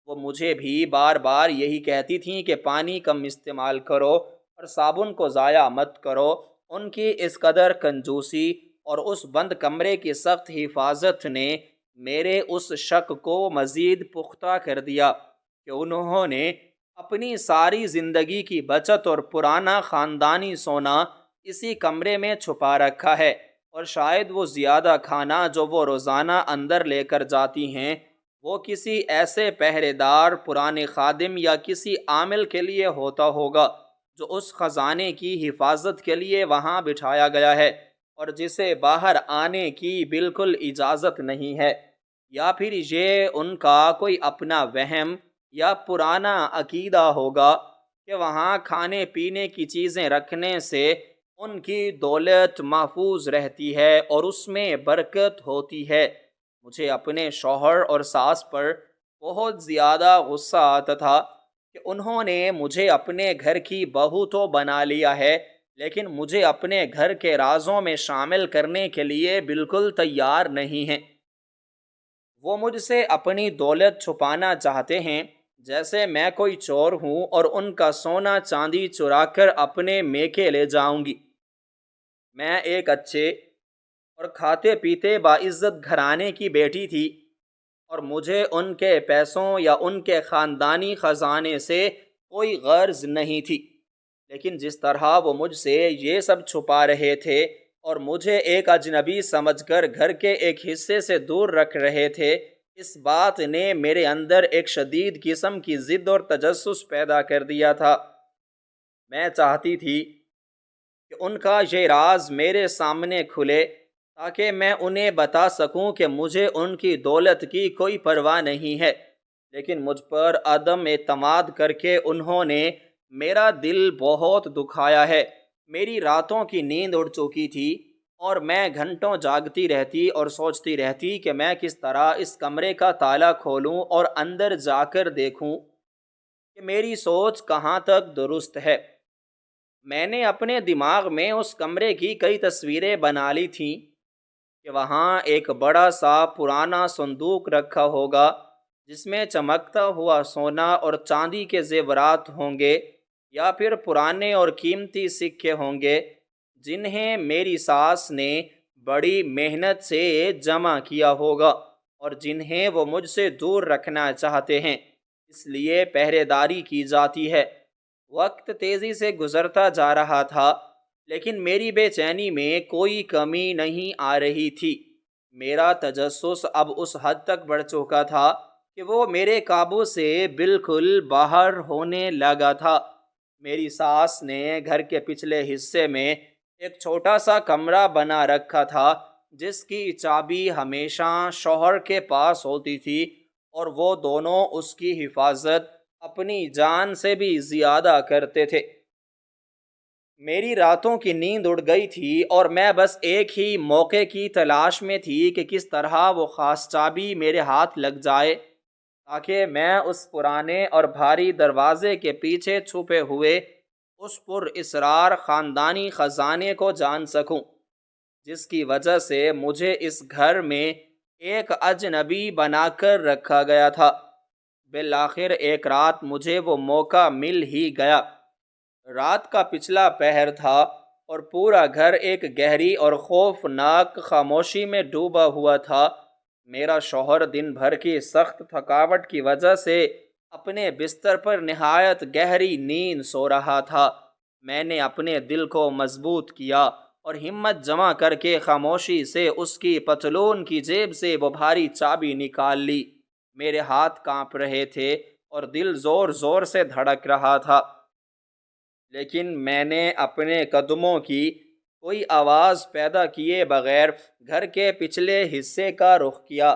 A: وہ مجھے بھی بار بار یہی کہتی تھیں کہ پانی کم استعمال کرو اور صابن کو ضائع مت کرو۔ ان کی اس قدر کنجوسی اور اس بند کمرے کی سخت حفاظت نے میرے اس شک کو مزید پختہ کر دیا کہ انہوں نے اپنی ساری زندگی کی بچت اور پرانا خاندانی سونا اسی کمرے میں چھپا رکھا ہے، اور شاید وہ زیادہ کھانا جو وہ روزانہ اندر لے کر جاتی ہیں وہ کسی ایسے پہرے دار، پرانے خادم یا کسی عامل کے لیے ہوتا ہوگا جو اس خزانے کی حفاظت کے لیے وہاں بٹھایا گیا ہے اور جسے باہر آنے کی بالکل اجازت نہیں ہے، یا پھر یہ ان کا کوئی اپنا وہم یا پرانا عقیدہ ہوگا کہ وہاں کھانے پینے کی چیزیں رکھنے سے ان کی دولت محفوظ رہتی ہے اور اس میں برکت ہوتی ہے۔ مجھے اپنے شوہر اور ساس پر بہت زیادہ غصہ آتا تھا کہ انہوں نے مجھے اپنے گھر کی بہو تو بنا لیا ہے، لیکن مجھے اپنے گھر کے رازوں میں شامل کرنے کے لیے بالکل تیار نہیں ہیں۔ وہ مجھ سے اپنی دولت چھپانا چاہتے ہیں جیسے میں کوئی چور ہوں اور ان کا سونا چاندی چرا کر اپنے میکے لے جاؤں گی۔ میں ایک اچھے اور کھاتے پیتے باعزت گھرانے کی بیٹی تھی، اور مجھے ان کے پیسوں یا ان کے خاندانی خزانے سے کوئی غرض نہیں تھی، لیکن جس طرح وہ مجھ سے یہ سب چھپا رہے تھے اور مجھے ایک اجنبی سمجھ کر گھر کے ایک حصے سے دور رکھ رہے تھے، اس بات نے میرے اندر ایک شدید قسم کی ضد اور تجسس پیدا کر دیا تھا۔ میں چاہتی تھی کہ ان کا یہ راز میرے سامنے کھلے تاکہ میں انہیں بتا سکوں کہ مجھے ان کی دولت کی کوئی پرواہ نہیں ہے، لیکن مجھ پر عدم اعتماد کر کے انہوں نے میرا دل بہت دکھایا ہے۔ میری راتوں کی نیند اڑ چکی تھی اور میں گھنٹوں جاگتی رہتی اور سوچتی رہتی کہ میں کس طرح اس کمرے کا تالا کھولوں اور اندر جا کر دیکھوں کہ میری سوچ کہاں تک درست ہے۔ میں نے اپنے دماغ میں اس کمرے کی کئی تصویریں بنا لی تھیں کہ وہاں ایک بڑا سا پرانا صندوق رکھا ہوگا جس میں چمکتا ہوا سونا اور چاندی کے زیورات ہوں گے، یا پھر پرانے اور قیمتی سکے ہوں گے جنہیں میری ساس نے بڑی محنت سے جمع کیا ہوگا اور جنہیں وہ مجھ سے دور رکھنا چاہتے ہیں، اس لیے پہرے داری کی جاتی ہے۔ وقت تیزی سے گزرتا جا رہا تھا لیکن میری بے چینی میں کوئی کمی نہیں آ رہی تھی۔ میرا تجسس اب اس حد تک بڑھ چکا تھا کہ وہ میرے قابو سے بالکل باہر ہونے لگا تھا۔ میری ساس نے گھر کے پچھلے حصے میں ایک چھوٹا سا کمرہ بنا رکھا تھا جس کی چابی ہمیشہ شوہر کے پاس ہوتی تھی، اور وہ دونوں اس کی حفاظت اپنی جان سے بھی زیادہ کرتے تھے۔ میری راتوں کی نیند اڑ گئی تھی اور میں بس ایک ہی موقع کی تلاش میں تھی کہ کس طرح وہ خاص چابی میرے ہاتھ لگ جائے تاکہ میں اس پرانے اور بھاری دروازے کے پیچھے چھپے ہوئے اس پر اسرار خاندانی خزانے کو جان سکوں، جس کی وجہ سے مجھے اس گھر میں ایک اجنبی بنا کر رکھا گیا تھا۔ بالآخر ایک رات مجھے وہ موقع مل ہی گیا۔ رات کا پچھلا پہر تھا اور پورا گھر ایک گہری اور خوفناک خاموشی میں ڈوبا ہوا تھا۔ میرا شوہر دن بھر کی سخت تھکاوٹ کی وجہ سے اپنے بستر پر نہایت گہری نیند سو رہا تھا۔ میں نے اپنے دل کو مضبوط کیا اور ہمت جمع کر کے خاموشی سے اس کی پتلون کی جیب سے وہ بھاری چابی نکال لی۔ میرے ہاتھ کانپ رہے تھے اور دل زور زور سے دھڑک رہا تھا، لیکن میں نے اپنے قدموں کی کوئی آواز پیدا کیے بغیر گھر کے پچھلے حصے کا رخ کیا۔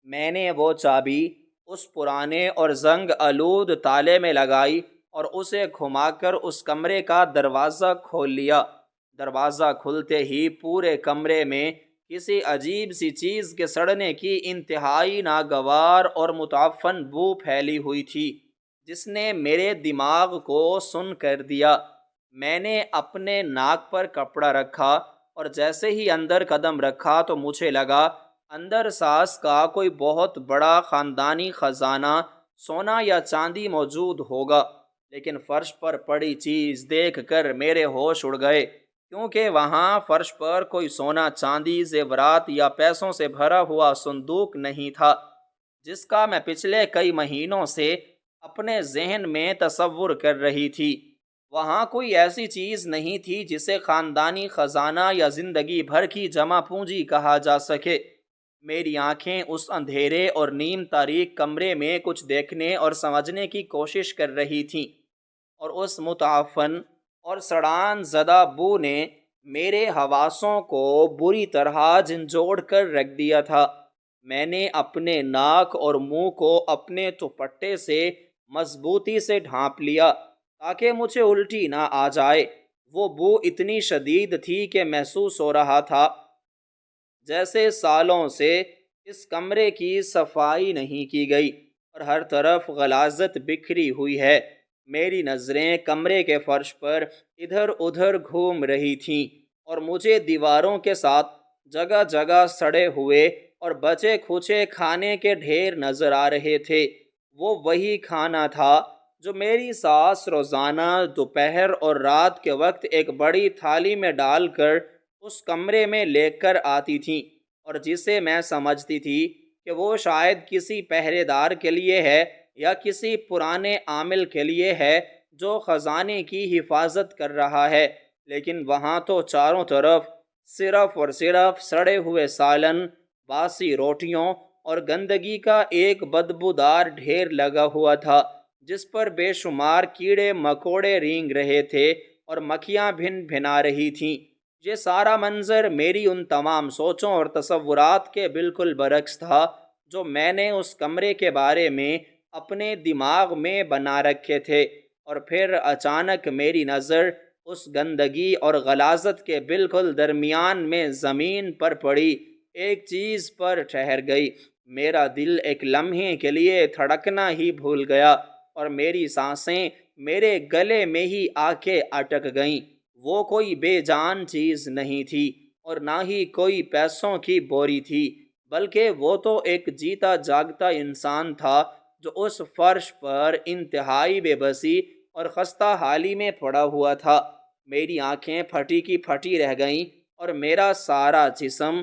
A: میں نے وہ چابی اس پرانے اور زنگ آلود تالے میں لگائی اور اسے گھما کر اس کمرے کا دروازہ کھول لیا۔ دروازہ کھلتے ہی پورے کمرے میں کسی عجیب سی چیز کے سڑنے کی انتہائی ناگوار اور متعفن بو پھیلی ہوئی تھی جس نے میرے دماغ کو سن کر دیا۔ میں نے اپنے ناک پر کپڑا رکھا اور جیسے ہی اندر قدم رکھا تو مجھے لگا اندر ساس کا کوئی بہت بڑا خاندانی خزانہ سونا یا چاندی موجود ہوگا، لیکن فرش پر پڑی چیز دیکھ کر میرے ہوش اڑ گئے، کیونکہ وہاں فرش پر کوئی سونا، چاندی، زیورات یا پیسوں سے بھرا ہوا صندوق نہیں تھا جس کا میں پچھلے کئی مہینوں سے اپنے ذہن میں تصور کر رہی تھی۔ وہاں کوئی ایسی چیز نہیں تھی جسے خاندانی خزانہ یا زندگی بھر کی جمع پونجی کہا جا سکے۔ میری آنکھیں اس اندھیرے اور نیم تاریک کمرے میں کچھ دیکھنے اور سمجھنے کی کوشش کر رہی تھیں، اور اس متعفن اور سڑان زدہ بو نے میرے حواسوں کو بری طرح جھنجھوڑ کر رکھ دیا تھا۔ میں نے اپنے ناک اور منہ کو اپنے دوپٹے سے مضبوطی سے ڈھانپ لیا تاکہ مجھے الٹی نہ آ جائے۔ وہ بو اتنی شدید تھی کہ محسوس ہو رہا تھا جیسے سالوں سے اس کمرے کی صفائی نہیں کی گئی اور ہر طرف غلاظت بکھری ہوئی ہے۔ میری نظریں کمرے کے فرش پر ادھر ادھر گھوم رہی تھیں اور مجھے دیواروں کے ساتھ جگہ جگہ سڑے ہوئے اور بچے کھچے کھانے کے ڈھیر نظر آ رہے تھے۔ وہ وہی کھانا تھا جو میری ساس روزانہ دوپہر اور رات کے وقت ایک بڑی تھالی میں ڈال کر اس کمرے میں لے کر آتی تھیں، اور جسے میں سمجھتی تھی کہ وہ شاید کسی پہرے دار کے لیے ہے یا کسی پرانے عامل کے لیے ہے جو خزانے کی حفاظت کر رہا ہے، لیکن وہاں تو چاروں طرف صرف اور صرف سڑے ہوئے سالن، باسی روٹیوں اور گندگی کا ایک بدبودار ڈھیر لگا ہوا تھا جس پر بے شمار کیڑے مکوڑے رینگ رہے تھے اور مکھیاں بھن بھنا رہی تھیں۔ یہ سارا منظر میری ان تمام سوچوں اور تصورات کے بالکل برعکس تھا جو میں نے اس کمرے کے بارے میں اپنے دماغ میں بنا رکھے تھے، اور پھر اچانک میری نظر اس گندگی اور غلاظت کے بالکل درمیان میں زمین پر پڑی ایک چیز پر ٹھہر گئی۔ میرا دل ایک لمحے کے لیے دھڑکنا ہی بھول گیا، اور میری سانسیں میرے گلے میں ہی آ کے اٹک گئیں۔ وہ کوئی بے جان چیز نہیں تھی، اور نہ ہی کوئی پیسوں کی بوری تھی، بلکہ وہ تو ایک جیتا جاگتا انسان تھا جو اس فرش پر انتہائی بے بسی اور خستہ حالی میں پڑا ہوا تھا۔ میری آنکھیں پھٹی کی پھٹی رہ گئیں، اور میرا سارا جسم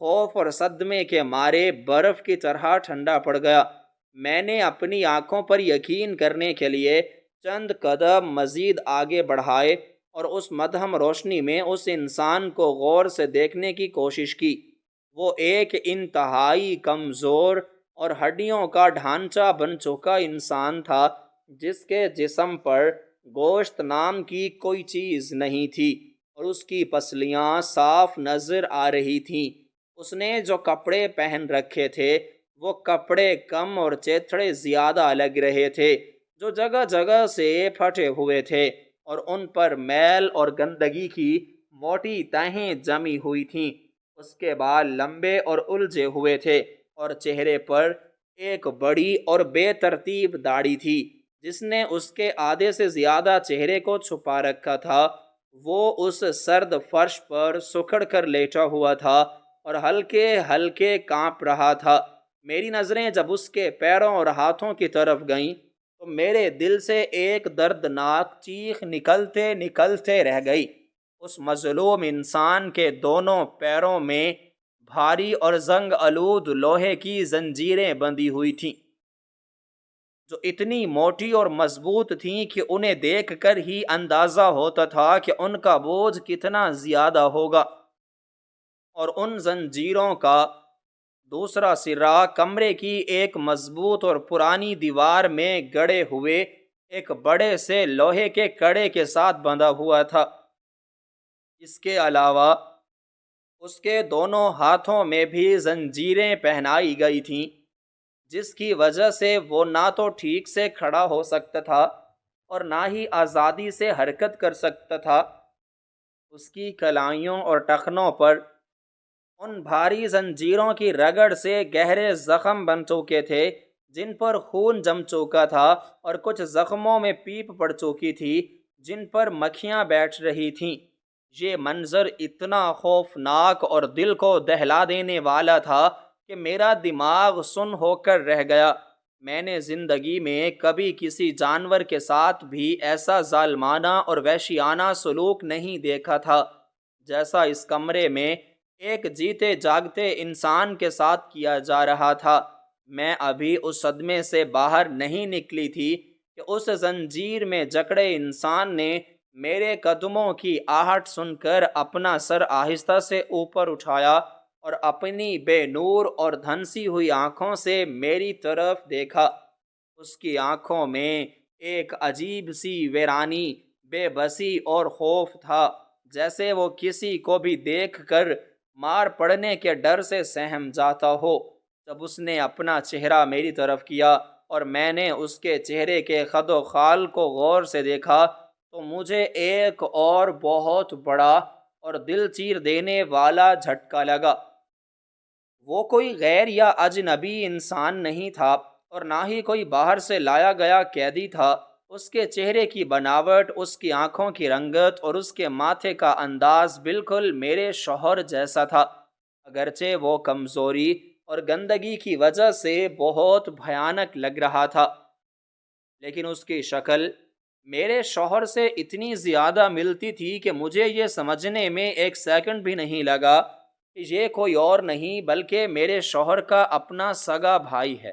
A: خوف اور صدمے کے مارے برف کی طرح ٹھنڈا پڑ گیا۔ میں نے اپنی آنکھوں پر یقین کرنے کے لیے چند قدم مزید آگے بڑھائے، اور اس مدھم روشنی میں اس انسان کو غور سے دیکھنے کی کوشش کی۔ وہ ایک انتہائی کمزور اور ہڈیوں کا ڈھانچہ بن چکا انسان تھا، جس کے جسم پر گوشت نام کی کوئی چیز نہیں تھی، اور اس کی پسلیاں صاف نظر آ رہی تھیں۔ اس نے جو کپڑے پہن رکھے تھے وہ کپڑے کم اور چیتھڑے زیادہ لگ رہے تھے، جو جگہ جگہ سے پھٹے ہوئے تھے، اور ان پر میل اور گندگی کی موٹی تہیں جمی ہوئی تھیں۔ اس کے بال لمبے اور الجھے ہوئے تھے، اور چہرے پر ایک بڑی اور بے ترتیب داڑھی تھی جس نے اس کے آدھے سے زیادہ چہرے کو چھپا رکھا تھا۔ وہ اس سرد فرش پر سکڑ کر لیٹا ہوا تھا اور ہلکے ہلکے کانپ رہا تھا۔ میری نظریں جب اس کے پیروں اور ہاتھوں کی طرف گئیں تو میرے دل سے ایک دردناک چیخ نکلتے نکلتے رہ گئی۔ اس مظلوم انسان کے دونوں پیروں میں بھاری اور زنگ آلود لوہے کی زنجیریں بندھی ہوئی تھیں، جو اتنی موٹی اور مضبوط تھیں کہ انہیں دیکھ کر ہی اندازہ ہوتا تھا کہ ان کا بوجھ کتنا زیادہ ہوگا۔ اور ان زنجیروں کا دوسرا سرا کمرے کی ایک مضبوط اور پرانی دیوار میں گڑے ہوئے ایک بڑے سے لوہے کے کڑے کے ساتھ بندھا ہوا تھا۔ اس کے علاوہ اس کے دونوں ہاتھوں میں بھی زنجیریں پہنائی گئی تھیں، جس کی وجہ سے وہ نہ تو ٹھیک سے کھڑا ہو سکتا تھا اور نہ ہی آزادی سے حرکت کر سکتا تھا۔ اس کی کلائیوں اور ٹخنوں پر ان بھاری زنجیروں کی رگڑ سے گہرے زخم بن چکے تھے، جن پر خون جم چکا تھا، اور کچھ زخموں میں پیپ پڑ چکی تھی جن پر مکھیاں بیٹھ رہی تھیں۔ یہ منظر اتنا خوفناک اور دل کو دہلا دینے والا تھا کہ میرا دماغ سن ہو کر رہ گیا۔ میں نے زندگی میں کبھی کسی جانور کے ساتھ بھی ایسا ظالمانہ اور وحشیانہ سلوک نہیں دیکھا تھا جیسا اس کمرے میں ایک جیتے جاگتے انسان کے ساتھ کیا جا رہا تھا۔ میں ابھی اس صدمے سے باہر نہیں نکلی تھی کہ اس زنجیر میں جکڑے انسان نے میرے قدموں کی آہٹ سن کر اپنا سر آہستہ سے اوپر اٹھایا اور اپنی بے نور اور دھنسی ہوئی آنکھوں سے میری طرف دیکھا۔ اس کی آنکھوں میں ایک عجیب سی ویرانی، بے بسی اور خوف تھا، جیسے وہ کسی کو بھی دیکھ کر مار پڑنے کے ڈر سے سہم جاتا ہو۔ جب اس نے اپنا چہرہ میری طرف کیا اور میں نے اس کے چہرے کے خد و خال کو غور سے دیکھا تو مجھے ایک اور بہت بڑا اور دل چیر دینے والا جھٹکا لگا۔ وہ کوئی غیر یا اجنبی انسان نہیں تھا اور نہ ہی کوئی باہر سے لایا گیا قیدی تھا۔ اس کے چہرے کی بناوٹ، اس کی آنکھوں کی رنگت اور اس کے ماتھے کا انداز بالکل میرے شوہر جیسا تھا، اگرچہ وہ کمزوری اور گندگی کی وجہ سے بہت بھیانک لگ رہا تھا، لیکن اس کی شکل میرے شوہر سے اتنی زیادہ ملتی تھی کہ مجھے یہ سمجھنے میں ایک سیکنڈ بھی نہیں لگا کہ یہ کوئی اور نہیں بلکہ میرے شوہر کا اپنا سگا بھائی ہے۔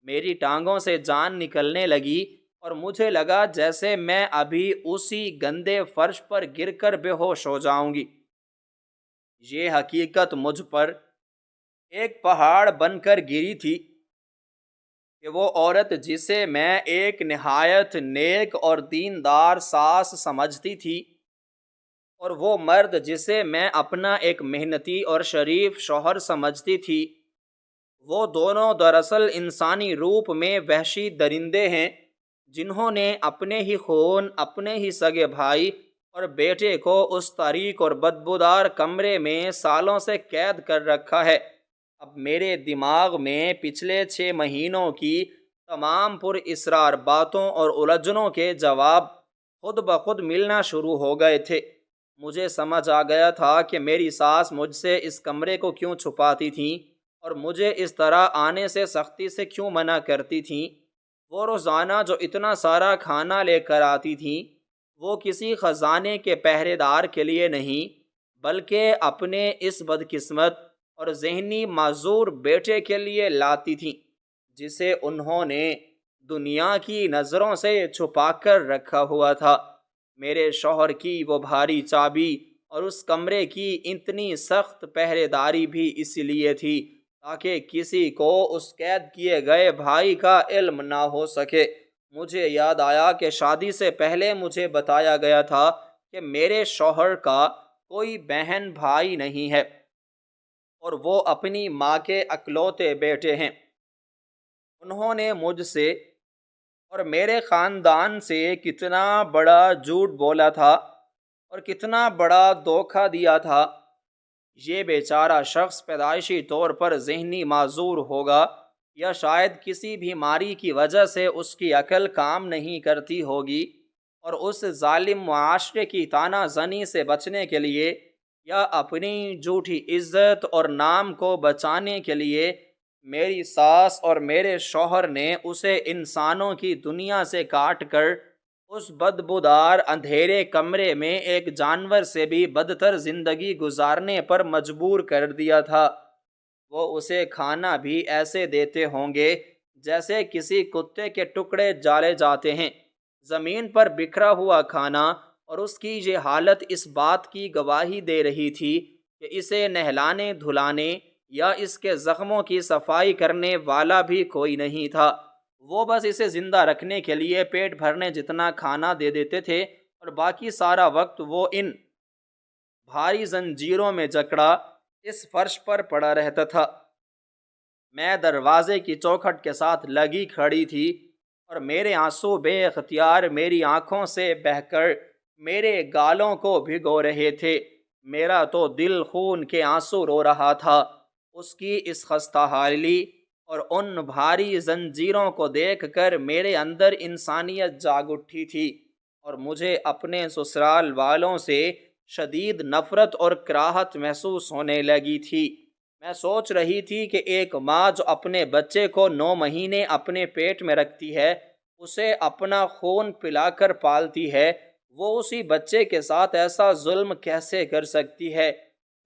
A: میری ٹانگوں سے جان نکلنے لگی اور مجھے لگا جیسے میں ابھی اسی گندے فرش پر گر کر بے ہوش ہو جاؤں گی۔ یہ حقیقت مجھ پر ایک پہاڑ بن کر گری تھی کہ وہ عورت جسے میں ایک نہایت نیک اور دیندار ساس سمجھتی تھی، اور وہ مرد جسے میں اپنا ایک محنتی اور شریف شوہر سمجھتی تھی، وہ دونوں دراصل انسانی روپ میں وحشی درندے ہیں، جنہوں نے اپنے ہی خون، اپنے ہی سگے بھائی اور بیٹے کو اس تاریک اور بدبودار کمرے میں سالوں سے قید کر رکھا ہے۔ اب میرے دماغ میں پچھلے 6 مہینوں کی تمام پر اسرار باتوں اور الجھنوں کے جواب خود بخود ملنا شروع ہو گئے تھے۔ مجھے سمجھ آ گیا تھا کہ میری ساس مجھ سے اس کمرے کو کیوں چھپاتی تھیں اور مجھے اس طرح آنے سے سختی سے کیوں منع کرتی تھیں۔ وہ روزانہ جو اتنا سارا کھانا لے کر آتی تھیں، وہ کسی خزانے کے پہرے دار کے لیے نہیں، بلکہ اپنے اس بدقسمت اور ذہنی معذور بیٹے کے لیے لاتی تھیں، جسے انہوں نے دنیا کی نظروں سے چھپا کر رکھا ہوا تھا۔ میرے شوہر کی وہ بھاری چابی اور اس کمرے کی اتنی سخت پہرے داری بھی اس لیے تھی تاکہ کسی کو اس قید کیے گئے بھائی کا علم نہ ہو سکے۔ مجھے یاد آیا کہ شادی سے پہلے مجھے بتایا گیا تھا کہ میرے شوہر کا کوئی بہن بھائی نہیں ہے اور وہ اپنی ماں کے اکلوتے بیٹے ہیں۔ انہوں نے مجھ سے اور میرے خاندان سے کتنا بڑا جھوٹ بولا تھا اور کتنا بڑا دھوکہ دیا تھا۔ یہ بیچارہ شخص پیدائشی طور پر ذہنی معذور ہوگا، یا شاید کسی بیماری کی وجہ سے اس کی عقل کام نہیں کرتی ہوگی، اور اس ظالم معاشرے کی طعنہ زنی سے بچنے کے لیے یا اپنی جھوٹی عزت اور نام کو بچانے کے لیے میری ساس اور میرے شوہر نے اسے انسانوں کی دنیا سے کاٹ کر اس بدبودار اندھیرے کمرے میں ایک جانور سے بھی بدتر زندگی گزارنے پر مجبور کر دیا تھا۔ وہ اسے کھانا بھی ایسے دیتے ہوں گے جیسے کسی کتے کے ٹکڑے ڈالے جاتے ہیں، زمین پر بکھرا ہوا کھانا، اور اس کی یہ حالت اس بات کی گواہی دے رہی تھی کہ اسے نہلانے دھلانے یا اس کے زخموں کی صفائی کرنے والا بھی کوئی نہیں تھا۔ وہ بس اسے زندہ رکھنے کے لیے پیٹ بھرنے جتنا کھانا دے دیتے تھے، اور باقی سارا وقت وہ ان بھاری زنجیروں میں جکڑا اس فرش پر پڑا رہتا تھا۔ میں دروازے کی چوکھٹ کے ساتھ لگی کھڑی تھی اور میرے آنسو بے اختیار میری آنکھوں سے بہہ کر میرے گالوں کو بھگو رہے تھے۔ میرا تو دل خون کے آنسو رو رہا تھا۔ اس کی اس خستہ حالی اور ان بھاری زنجیروں کو دیکھ کر میرے اندر انسانیت جاگ اٹھی تھی، اور مجھے اپنے سسرال والوں سے شدید نفرت اور کراہت محسوس ہونے لگی تھی۔ میں سوچ رہی تھی کہ ایک ماں جو اپنے بچے کو 9 مہینے اپنے پیٹ میں رکھتی ہے، اسے اپنا خون پلا کر پالتی ہے، وہ اسی بچے کے ساتھ ایسا ظلم کیسے کر سکتی ہے؟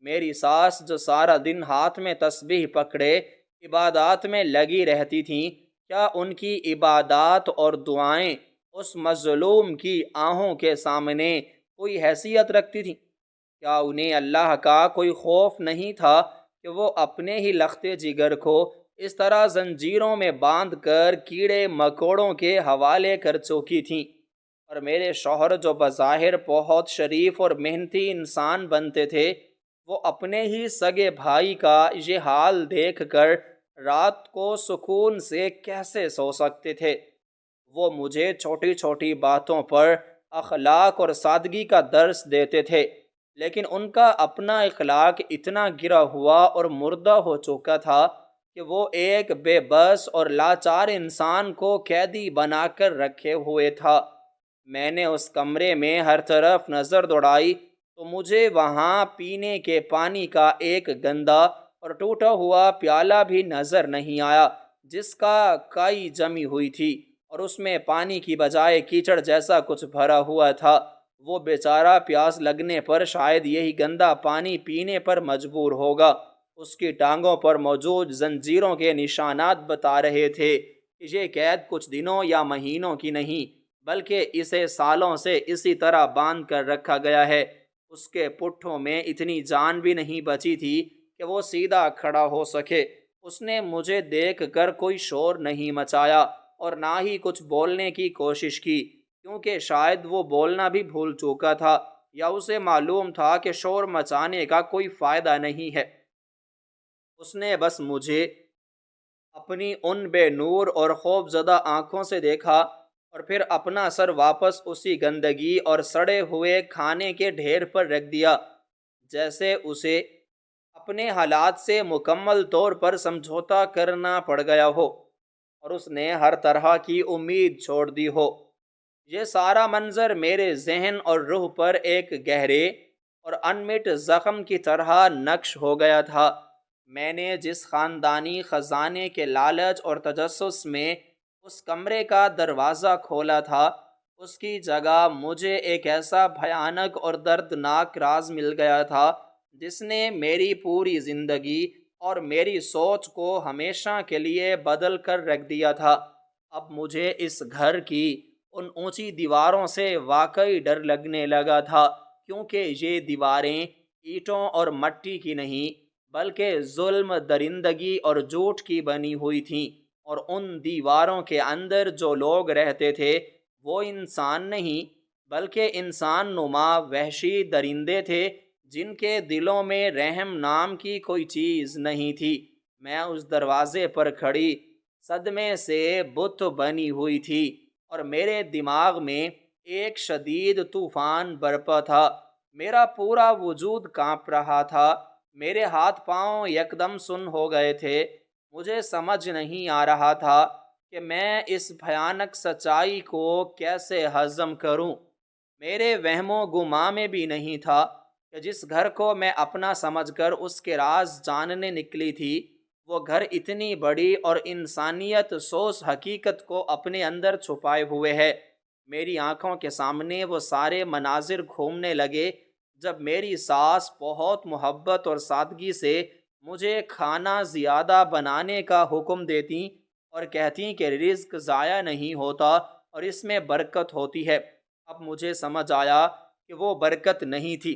A: میری ساس جو سارا دن ہاتھ میں تسبیح پکڑے عبادات میں لگی رہتی تھیں، کیا ان کی عبادات اور دعائیں اس مظلوم کی آہوں کے سامنے کوئی حیثیت رکھتی تھیں؟ کیا انہیں اللہ کا کوئی خوف نہیں تھا کہ وہ اپنے ہی لختے جگر کو اس طرح زنجیروں میں باندھ کر کیڑے مکوڑوں کے حوالے کر چکی تھیں؟ اور میرے شوہر جو بظاہر بہت شریف اور محنتی انسان بنتے تھے، وہ اپنے ہی سگے بھائی کا یہ حال دیکھ کر رات کو سکون سے کیسے سو سکتے تھے؟ وہ مجھے چھوٹی چھوٹی باتوں پر اخلاق اور سادگی کا درس دیتے تھے، لیکن ان کا اپنا اخلاق اتنا گرا ہوا اور مردہ ہو چکا تھا کہ وہ ایک بے بس اور لاچار انسان کو قیدی بنا کر رکھے ہوئے تھا۔ میں نے اس کمرے میں ہر طرف نظر دوڑائی تو مجھے وہاں پینے کے پانی کا ایک گندا اور ٹوٹا ہوا پیالہ بھی نظر نہیں آیا، جس کا کائی جمی ہوئی تھی اور اس میں پانی کی بجائے کیچڑ جیسا کچھ بھرا ہوا تھا۔ وہ بیچارہ پیاس لگنے پر شاید یہی گندا پانی پینے پر مجبور ہوگا۔ اس کی ٹانگوں پر موجود زنجیروں کے نشانات بتا رہے تھے کہ یہ قید کچھ دنوں یا مہینوں کی نہیں، بلکہ اسے سالوں سے اسی طرح باندھ کر رکھا گیا ہے۔ اس کے پٹھوں میں اتنی جان بھی نہیں بچی تھی کہ وہ سیدھا کھڑا ہو سکے۔ اس نے مجھے دیکھ کر کوئی شور نہیں مچایا اور نہ ہی کچھ بولنے کی کوشش کی، کیونکہ شاید وہ بولنا بھی بھول چکا تھا، یا اسے معلوم تھا کہ شور مچانے کا کوئی فائدہ نہیں ہے۔ اس نے بس مجھے اپنی ان بے نور اور خوف زدہ آنکھوں سے دیکھا اور پھر اپنا سر واپس اسی گندگی اور سڑے ہوئے کھانے کے ڈھیر پر رکھ دیا، جیسے اسے اپنے حالات سے مکمل طور پر سمجھوتا کرنا پڑ گیا ہو اور اس نے ہر طرح کی امید چھوڑ دی ہو۔ یہ سارا منظر میرے ذہن اور روح پر ایک گہرے اور انمٹ زخم کی طرح نقش ہو گیا تھا۔ میں نے جس خاندانی خزانے کے لالچ اور تجسس میں اس کمرے کا دروازہ کھولا تھا، اس کی جگہ مجھے ایک ایسا بھیانک اور دردناک راز مل گیا تھا جس نے میری پوری زندگی اور میری سوچ کو ہمیشہ کے لیے بدل کر رکھ دیا تھا۔ اب مجھے اس گھر کی ان اونچی دیواروں سے واقعی ڈر لگنے لگا تھا، کیونکہ یہ دیواریں اینٹوں اور مٹی کی نہیں بلکہ ظلم، درندگی اور جھوٹ کی بنی ہوئی تھیں، اور ان دیواروں کے اندر جو لوگ رہتے تھے وہ انسان نہیں بلکہ انسان نما وحشی درندے تھے جن کے دلوں میں رحم نام کی کوئی چیز نہیں تھی۔ میں اس دروازے پر کھڑی صدمے سے بت بنی ہوئی تھی اور میرے دماغ میں ایک شدید طوفان برپا تھا۔ میرا پورا وجود کانپ رہا تھا، میرے ہاتھ پاؤں یکدم سن ہو گئے تھے۔ مجھے سمجھ نہیں آ رہا تھا کہ میں اس بھیانک سچائی کو کیسے ہضم کروں۔ میرے وہم و گمان میں بھی نہیں تھا کہ جس گھر کو میں اپنا سمجھ کر اس کے راز جاننے نکلی تھی، وہ گھر اتنی بڑی اور انسانیت سوز حقیقت کو اپنے اندر چھپائے ہوئے ہے۔ میری آنکھوں کے سامنے وہ سارے مناظر گھومنے لگے جب میری ساس بہت محبت اور سادگی سے مجھے کھانا زیادہ بنانے کا حکم دیتی اور کہتی کہ رزق ضائع نہیں ہوتا اور اس میں برکت ہوتی ہے۔ اب مجھے سمجھ آیا کہ وہ برکت نہیں تھی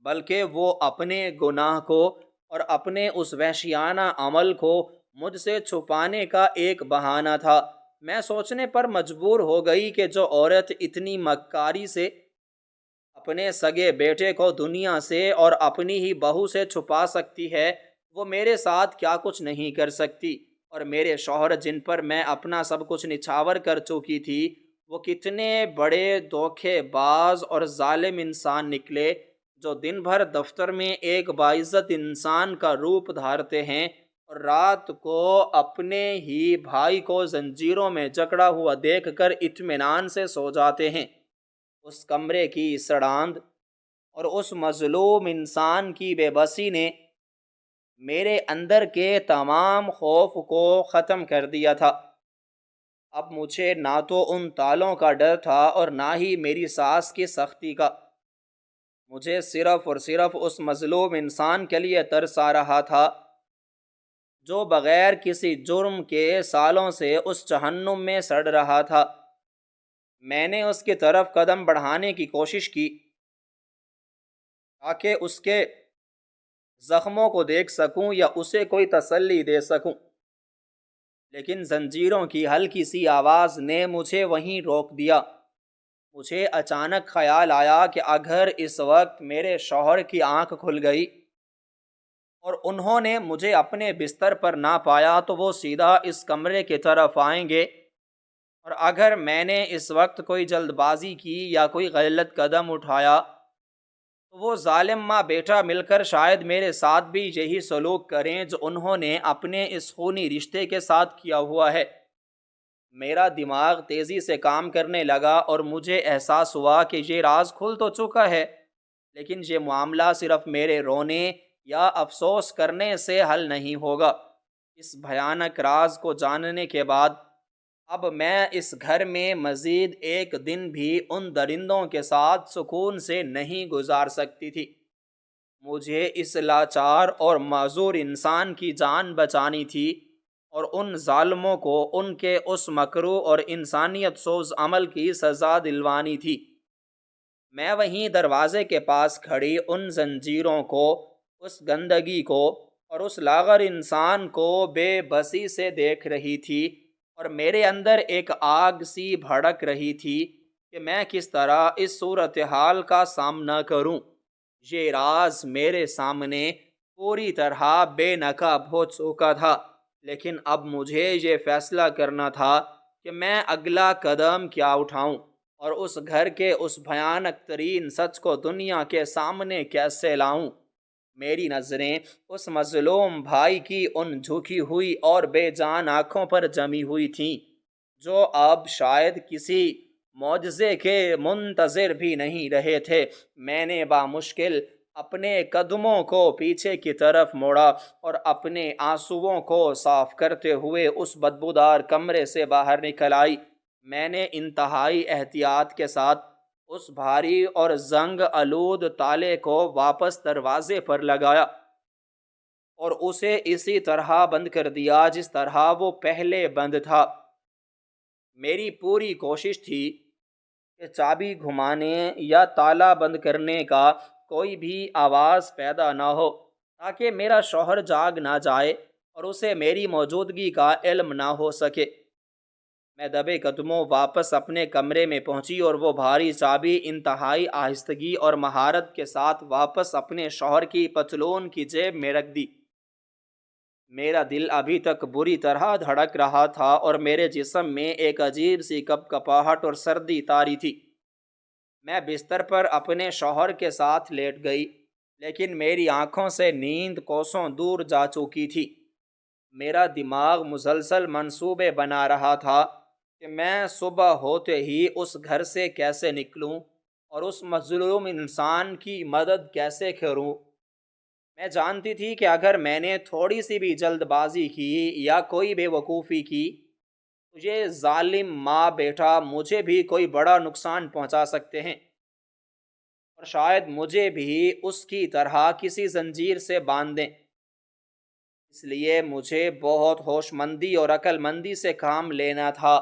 A: بلکہ وہ اپنے گناہ کو اور اپنے اس وحشیانہ عمل کو مجھ سے چھپانے کا ایک بہانہ تھا۔ میں سوچنے پر مجبور ہو گئی کہ جو عورت اتنی مکاری سے اپنے سگے بیٹے کو دنیا سے اور اپنی ہی بہو سے چھپا سکتی ہے، وہ میرے ساتھ کیا کچھ نہیں کر سکتی، اور میرے شوہر جن پر میں اپنا سب کچھ نچھاور کر چکی تھی، وہ کتنے بڑے دھوکے باز اور ظالم انسان نکلے، جو دن بھر دفتر میں ایک باعزت انسان کا روپ دھارتے ہیں اور رات کو اپنے ہی بھائی کو زنجیروں میں جکڑا ہوا دیکھ کر اطمینان سے سو جاتے ہیں۔ اس کمرے کی سڑاند اور اس مظلوم انسان کی بے بسی نے میرے اندر کے تمام خوف کو ختم کر دیا تھا۔ اب مجھے نہ تو ان تالوں کا ڈر تھا اور نہ ہی میری ساس کی سختی کا۔ مجھے صرف اور صرف اس مظلوم انسان کے لیے ترس آ رہا تھا جو بغیر کسی جرم کے سالوں سے اس جہنم میں سڑ رہا تھا۔ میں نے اس کی طرف قدم بڑھانے کی کوشش کی تاکہ اس کے زخموں کو دیکھ سکوں یا اسے کوئی تسلی دے سکوں، لیکن زنجیروں کی ہلکی سی آواز نے مجھے وہیں روک دیا۔ مجھے اچانک خیال آیا کہ اگر اس وقت میرے شوہر کی آنکھ کھل گئی اور انہوں نے مجھے اپنے بستر پر نہ پایا تو وہ سیدھا اس کمرے کی طرف آئیں گے، اور اگر میں نے اس وقت کوئی جلد بازی کی یا کوئی غلط قدم اٹھایا تو وہ ظالم ماں بیٹا مل کر شاید میرے ساتھ بھی یہی سلوک کریں جو انہوں نے اپنے اس خونی رشتے کے ساتھ کیا ہوا ہے۔ میرا دماغ تیزی سے کام کرنے لگا اور مجھے احساس ہوا کہ یہ راز کھل تو چکا ہے، لیکن یہ معاملہ صرف میرے رونے یا افسوس کرنے سے حل نہیں ہوگا۔ اس بھیانک راز کو جاننے کے بعد اب میں اس گھر میں مزید ایک دن بھی ان درندوں کے ساتھ سکون سے نہیں گزار سکتی تھی۔ مجھے اس لاچار اور معذور انسان کی جان بچانی تھی اور ان ظالموں کو ان کے اس مکروہ اور انسانیت سوز عمل کی سزا دلوانی تھی۔ میں وہیں دروازے کے پاس کھڑی ان زنجیروں کو، اس گندگی کو اور اس لاغر انسان کو بے بسی سے دیکھ رہی تھی، اور میرے اندر ایک آگ سی بھڑک رہی تھی کہ میں کس طرح اس صورتحال کا سامنا کروں۔ یہ راز میرے سامنے پوری طرح بے نقاب ہو چکا تھا، لیکن اب مجھے یہ فیصلہ کرنا تھا کہ میں اگلا قدم کیا اٹھاؤں اور اس گھر کے اس بھیانک ترین سچ کو دنیا کے سامنے کیسے لاؤں۔ میری نظریں اس مظلوم بھائی کی ان جھکی ہوئی اور بے جان آنکھوں پر جمی ہوئی تھیں، جو اب شاید کسی معجزے کے منتظر بھی نہیں رہے تھے۔ میں نے بامشکل اپنے قدموں کو پیچھے کی طرف موڑا اور اپنے آنسوؤں کو صاف کرتے ہوئے اس بدبودار کمرے سے باہر نکل آئی۔ میں نے انتہائی احتیاط کے ساتھ اس بھاری اور زنگ آلود تالے کو واپس دروازے پر لگایا اور اسے اسی طرح بند کر دیا جس طرح وہ پہلے بند تھا۔ میری پوری کوشش تھی کہ چابی گھمانے یا تالا بند کرنے کا کوئی بھی آواز پیدا نہ ہو، تاکہ میرا شوہر جاگ نہ جائے اور اسے میری موجودگی کا علم نہ ہو سکے۔ میں دبے قدموں واپس اپنے کمرے میں پہنچی اور وہ بھاری چابی انتہائی آہستگی اور مہارت کے ساتھ واپس اپنے شوہر کی پتلون کی جیب میں رکھ دی۔ میرا دل ابھی تک بری طرح دھڑک رہا تھا اور میرے جسم میں ایک عجیب سی کپکپاہٹ اور سردی طاری تھی۔ میں بستر پر اپنے شوہر کے ساتھ لیٹ گئی، لیکن میری آنکھوں سے نیند کوسوں دور جا چکی تھی۔ میرا دماغ مسلسل منصوبے بنا رہا تھا کہ میں صبح ہوتے ہی اس گھر سے کیسے نکلوں اور اس مظلوم انسان کی مدد کیسے کروں۔ میں جانتی تھی کہ اگر میں نے تھوڑی سی بھی جلد بازی کی یا کوئی بے وقوفی کی تو یہ ظالم ماں بیٹا مجھے بھی کوئی بڑا نقصان پہنچا سکتے ہیں اور شاید مجھے بھی اس کی طرح کسی زنجیر سے باندھ دیں۔ اس لیے مجھے بہت ہوش مندی اور عقل مندی سے کام لینا تھا۔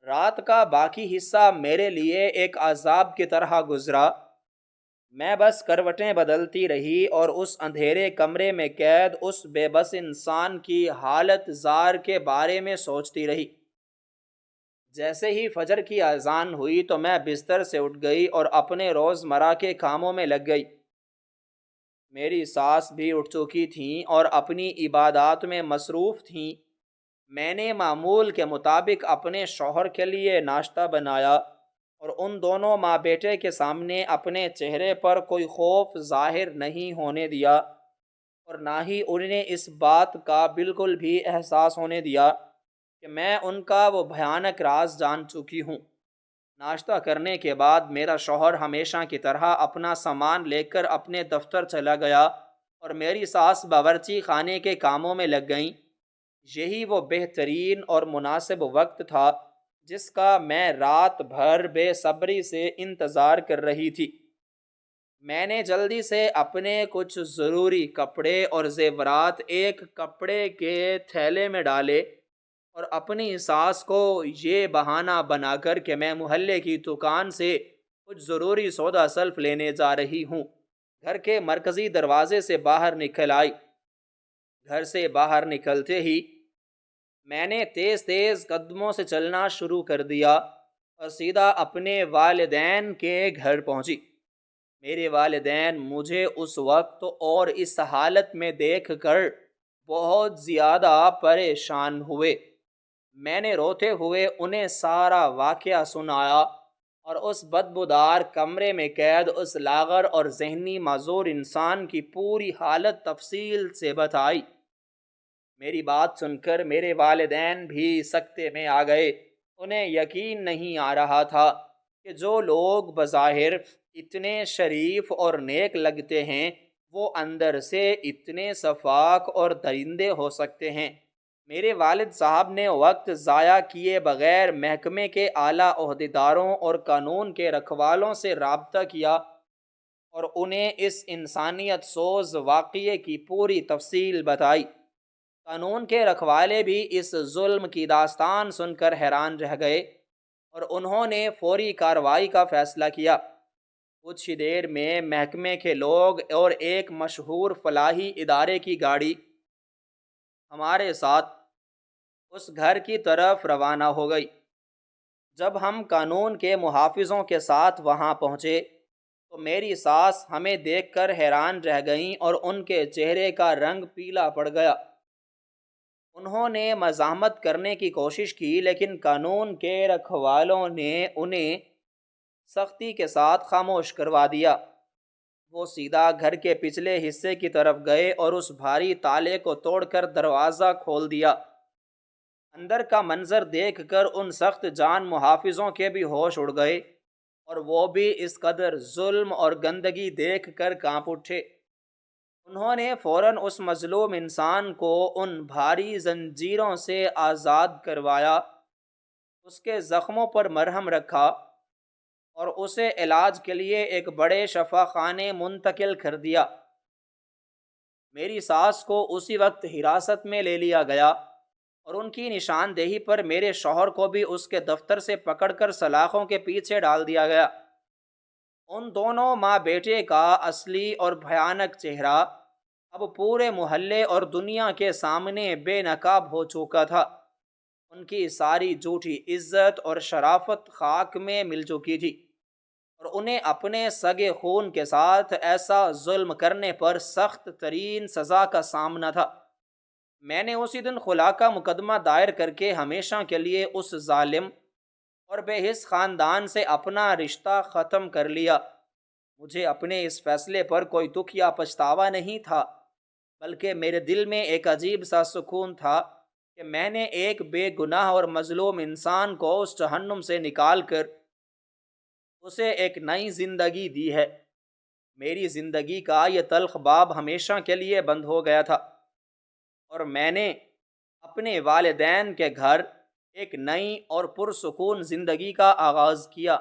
A: رات کا باقی حصہ میرے لیے ایک عذاب کی طرح گزرا۔ میں بس کروٹیں بدلتی رہی اور اس اندھیرے کمرے میں قید اس بے بس انسان کی حالت زار کے بارے میں سوچتی رہی۔ جیسے ہی فجر کی اذان ہوئی تو میں بستر سے اٹھ گئی اور اپنے روزمرہ کے کاموں میں لگ گئی۔ میری ساس بھی اٹھ چکی تھیں اور اپنی عبادات میں مصروف تھیں۔ میں نے معمول کے مطابق اپنے شوہر کے لیے ناشتہ بنایا اور ان دونوں ماں بیٹے کے سامنے اپنے چہرے پر کوئی خوف ظاہر نہیں ہونے دیا اور نہ ہی انہیں اس بات کا بالکل بھی احساس ہونے دیا کہ میں ان کا وہ بھیانک راز جان چکی ہوں۔ ناشتہ کرنے کے بعد میرا شوہر ہمیشہ کی طرح اپنا سامان لے کر اپنے دفتر چلا گیا اور میری ساس باورچی خانے کے کاموں میں لگ گئیں۔ یہی وہ بہترین اور مناسب وقت تھا جس کا میں رات بھر بے صبری سے انتظار کر رہی تھی۔ میں نے جلدی سے اپنے کچھ ضروری کپڑے اور زیورات ایک کپڑے کے تھیلے میں ڈالے اور اپنی ساس کو یہ بہانہ بنا کر کہ میں محلے کی دکان سے کچھ ضروری سودا سلف لینے جا رہی ہوں، گھر کے مرکزی دروازے سے باہر نکل آئی۔ گھر سے باہر نکلتے ہی میں نے تیز تیز قدموں سے چلنا شروع کر دیا اور سیدھا اپنے والدین کے گھر پہنچی۔ میرے والدین مجھے اس وقت اور اس حالت میں دیکھ کر بہت زیادہ پریشان ہوئے۔ میں نے روتے ہوئے انہیں سارا واقعہ سنایا اور اس بدبودار کمرے میں قید اس لاغر اور ذہنی معذور انسان کی پوری حالت تفصیل سے بتائی۔ میری بات سن کر میرے والدین بھی سکتے میں آ گئے۔ انہیں یقین نہیں آ رہا تھا کہ جو لوگ بظاہر اتنے شریف اور نیک لگتے ہیں وہ اندر سے اتنے شفاق اور درندے ہو سکتے ہیں۔ میرے والد صاحب نے وقت ضائع کیے بغیر محکمے کے اعلیٰ عہدیداروں اور قانون کے رکھوالوں سے رابطہ کیا اور انہیں اس انسانیت سوز واقعے کی پوری تفصیل بتائی۔ قانون کے رکھوالے بھی اس ظلم کی داستان سن کر حیران رہ گئے اور انہوں نے فوری کارروائی کا فیصلہ کیا۔ کچھ ہی دیر میں محکمے کے لوگ اور ایک مشہور فلاحی ادارے کی گاڑی ہمارے ساتھ اس گھر کی طرف روانہ ہو گئی۔ جب ہم قانون کے محافظوں کے ساتھ وہاں پہنچے تو میری ساس ہمیں دیکھ کر حیران رہ گئیں اور ان کے چہرے کا رنگ پیلا پڑ گیا۔ انہوں نے مزاحمت کرنے کی کوشش کی، لیکن قانون کے رکھوالوں نے انہیں سختی کے ساتھ خاموش کروا دیا۔ وہ سیدھا گھر کے پچھلے حصے کی طرف گئے اور اس بھاری تالے کو توڑ کر دروازہ کھول دیا۔ اندر کا منظر دیکھ کر ان سخت جان محافظوں کے بھی ہوش اڑ گئے، اور وہ بھی اس قدر ظلم اور گندگی دیکھ کر کانپ اٹھے۔ انہوں نے فوراً اس مظلوم انسان کو ان بھاری زنجیروں سے آزاد کروایا، اس کے زخموں پر مرہم رکھا اور اسے علاج کے لیے ایک بڑے شفا خانے منتقل کر دیا۔ میری ساس کو اسی وقت حراست میں لے لیا گیا، اور ان کی نشاندہی پر میرے شوہر کو بھی اس کے دفتر سے پکڑ کر سلاخوں کے پیچھے ڈال دیا گیا۔ ان دونوں ماں بیٹے کا اصلی اور بھیانک چہرہ اب پورے محلے اور دنیا کے سامنے بے نقاب ہو چکا تھا۔ ان کی ساری جھوٹی عزت اور شرافت خاک میں مل چکی تھی، اور انہیں اپنے سگے خون کے ساتھ ایسا ظلم کرنے پر سخت ترین سزا کا سامنا تھا۔ میں نے اسی دن خلا کا مقدمہ دائر کر کے ہمیشہ کے لیے اس ظالم اور بے حس خاندان سے اپنا رشتہ ختم کر لیا۔ مجھے اپنے اس فیصلے پر کوئی دکھ یا پچھتاوا نہیں تھا، بلکہ میرے دل میں ایک عجیب سا سکون تھا کہ میں نے ایک بے گناہ اور مظلوم انسان کو اس جہنم سے نکال کر اسے ایک نئی زندگی دی ہے۔ میری زندگی کا یہ تلخ باب ہمیشہ کے لیے بند ہو گیا تھا، اور میں نے اپنے والدین کے گھر ایک نئی اور پرسکون زندگی کا آغاز کیا۔